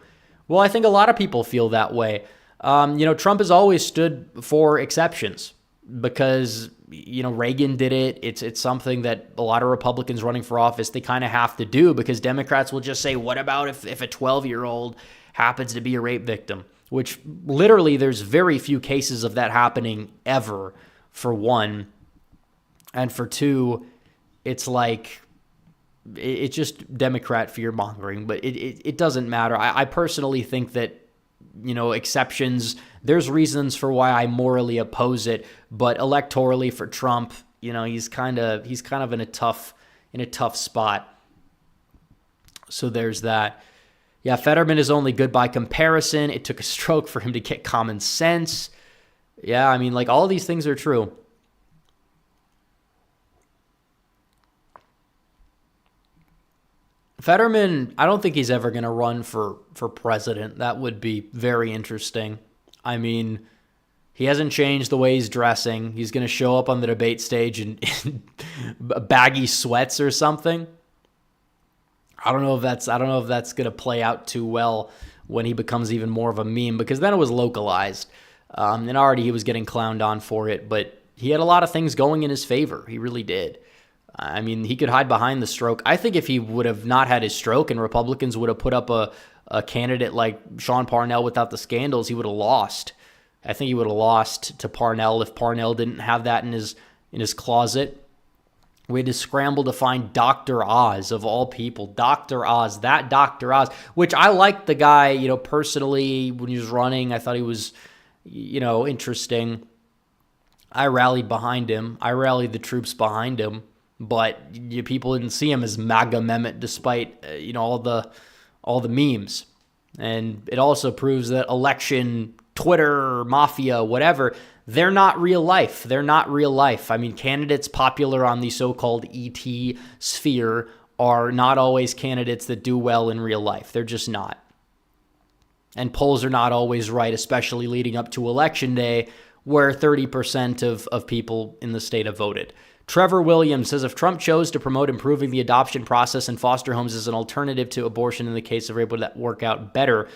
Well, I think a lot of people feel that way. Trump has always stood for exceptions because, Reagan did it. It's something that a lot of Republicans running for office, they kind of have to do, because Democrats will just say, what about if a 12-year-old happens to be a rape victim? which literally there's very few cases of that happening ever, for one. And for two, it's like, it's just Democrat fear-mongering, but it doesn't matter. I personally think that, exceptions, there's reasons for why I morally oppose it, but electorally for Trump, he's kind of in a tough spot. So there's that. Yeah, Fetterman is only good by comparison. It took a stroke for him to get common sense. Yeah, I mean, like, all these things are true. Fetterman, I don't think he's ever going to run for president. That would be very interesting. I mean, he hasn't changed the way he's dressing. He's going to show up on the debate stage in baggy sweats or something. I don't know if that's going to play out too well when he becomes even more of a meme, because then it was localized. And already he was getting clowned on for it, but he had a lot of things going in his favor. He really did. I mean, he could hide behind the stroke. I think if he would have not had his stroke and Republicans would have put up a candidate like Sean Parnell without the scandals, he would have lost. I think he would have lost to Parnell if Parnell didn't have that in his closet. We had to scramble to find Dr. Oz, of all people. Dr. Oz, that Dr. Oz, which I liked the guy, personally, when he was running. I thought he was, interesting. I rallied behind him. I rallied the troops behind him. But people didn't see him as MAGA Mehmet, despite all the memes. And it also proves that election, Twitter, mafia, whatever, they're not real life. They're not real life. I mean, candidates popular on the so-called ET sphere are not always candidates that do well in real life. They're just not. And polls are not always right, especially leading up to Election Day, where 30% of people in the state have voted. Trevor Williams says, if Trump chose to promote improving the adoption process and foster homes as an alternative to abortion in the case of rape, would that work out better?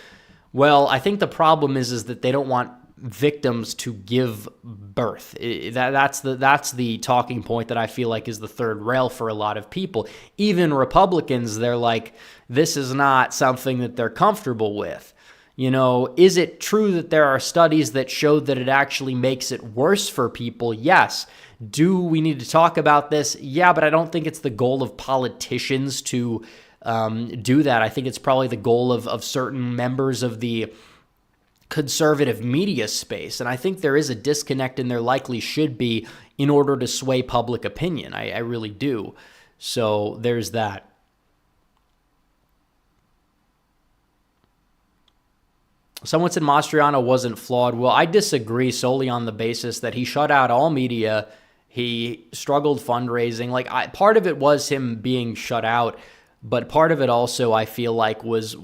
Well, I think the problem is that they don't want victims to give birth. That's the talking point that I feel like is the third rail for a lot of people. Even Republicans, they're like, this is not something that they're comfortable with. Is it true that there are studies that show that it actually makes it worse for people? Yes. Do we need to talk about this? Yeah, but I don't think it's the goal of politicians to do that. I think it's probably the goal of certain members of the conservative media space. And I think there is a disconnect, and there likely should be, in order to sway public opinion. I really do. So there's that. Someone said Mastriano wasn't flawed. Well, I disagree solely on the basis that he shut out all media. He struggled fundraising. Part of it was him being shut out, but part of it also, I feel like, was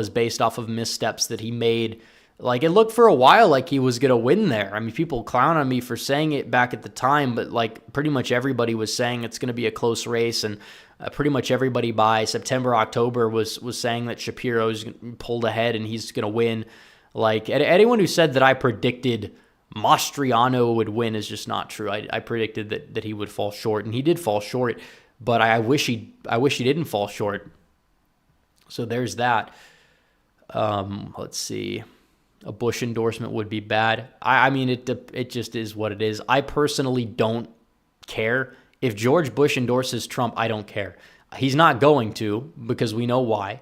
based off of missteps that he made. It looked for a while like he was going to win there. I mean, people clown on me for saying it back at the time, but pretty much everybody was saying it's going to be a close race, and pretty much everybody by September, October was saying that Shapiro's pulled ahead and he's going to win. Anyone who said that I predicted Mastriano would win is just not true. I predicted that he would fall short, and he did fall short, but I wish he didn't fall short. So there's that. Let's see. A Bush endorsement would be bad. I mean, it just is what it is. I personally don't care. If George Bush endorses Trump, I don't care. He's not going to, because we know why.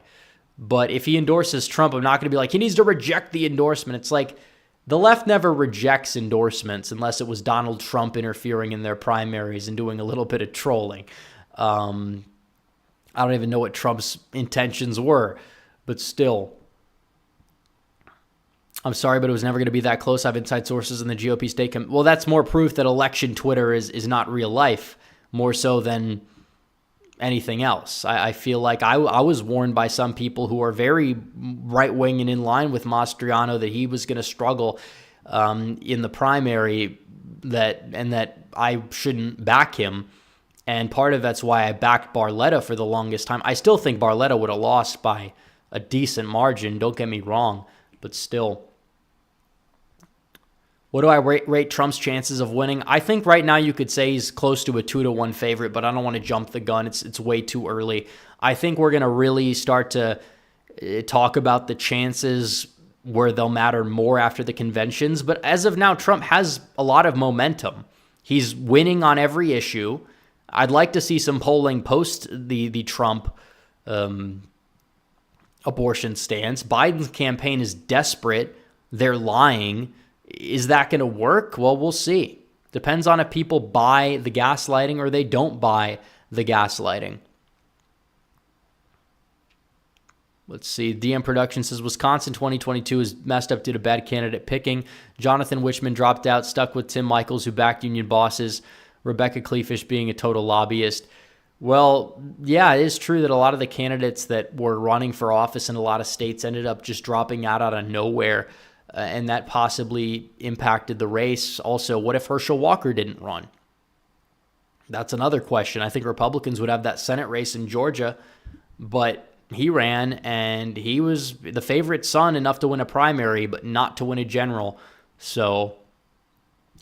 But if he endorses Trump, I'm not going to be like, he needs to reject the endorsement. It's like, the left never rejects endorsements unless it was Donald Trump interfering in their primaries and doing a little bit of trolling. I don't even know what Trump's intentions were, but still. I'm sorry, but it was never going to be that close. I have inside sources in the GOP state. Well, that's more proof that election Twitter is not real life, more so than anything else. I feel like I was warned by some people who are very right-wing and in line with Mastriano that he was going to struggle in the primary, that I shouldn't back him. And part of that's why I backed Barletta for the longest time. I still think Barletta would have lost by a decent margin, don't get me wrong, but still. What do I rate Trump's chances of winning? I think right now you could say he's close to a 2-1 favorite, but I don't want to jump the gun. It's way too early. I think we're going to really start to talk about the chances where they'll matter more after the conventions. But as of now, Trump has a lot of momentum. He's winning on every issue. I'd like to see some polling post the Trump abortion stance. Biden's campaign is desperate. They're lying. Is that going to work? Well, we'll see. Depends on if people buy the gaslighting or they don't buy the gaslighting. Let's see. DM Production says Wisconsin 2022 is messed up due to bad candidate picking. Jonathan Wichman dropped out, stuck with Tim Michaels, who backed union bosses. Rebecca Kleefisch being a total lobbyist. Well, yeah, it is true that a lot of the candidates that were running for office in a lot of states ended up just dropping out of nowhere, and that possibly impacted the race. Also, what if Herschel Walker didn't run? That's another question. I think Republicans would have that Senate race in Georgia, but he ran, and he was the favorite son enough to win a primary, but not to win a general. So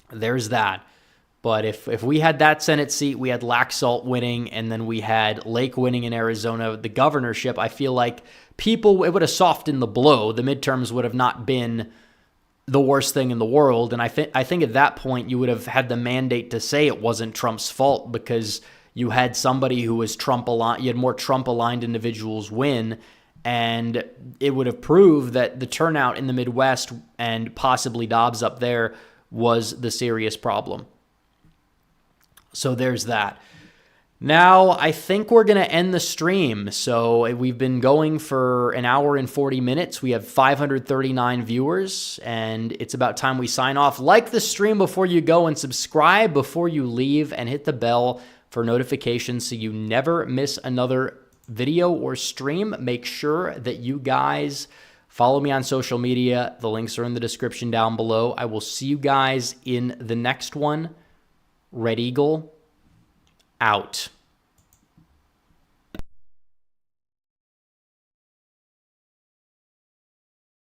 there's that. But if we had that Senate seat, we had Laxalt winning, and then we had Lake winning in Arizona, the governorship, I feel like it would have softened the blow. The midterms would have not been the worst thing in the world. And I think at that point you would have had the mandate to say it wasn't Trump's fault, because you had somebody who was Trump-aligned. You had more Trump-aligned individuals win, and it would have proved that the turnout in the Midwest and possibly Dobbs up there was the serious problem. So there's that. Now, I think we're going to end the stream. So we've been going for an hour and 40 minutes. We have 539 viewers, and it's about time we sign off. Like the stream before you go, and subscribe before you leave, and hit the bell for notifications so you never miss another video or stream. Make sure that you guys follow me on social media. The links are in the description down below. I will see you guys in the next one. Red Eagle out.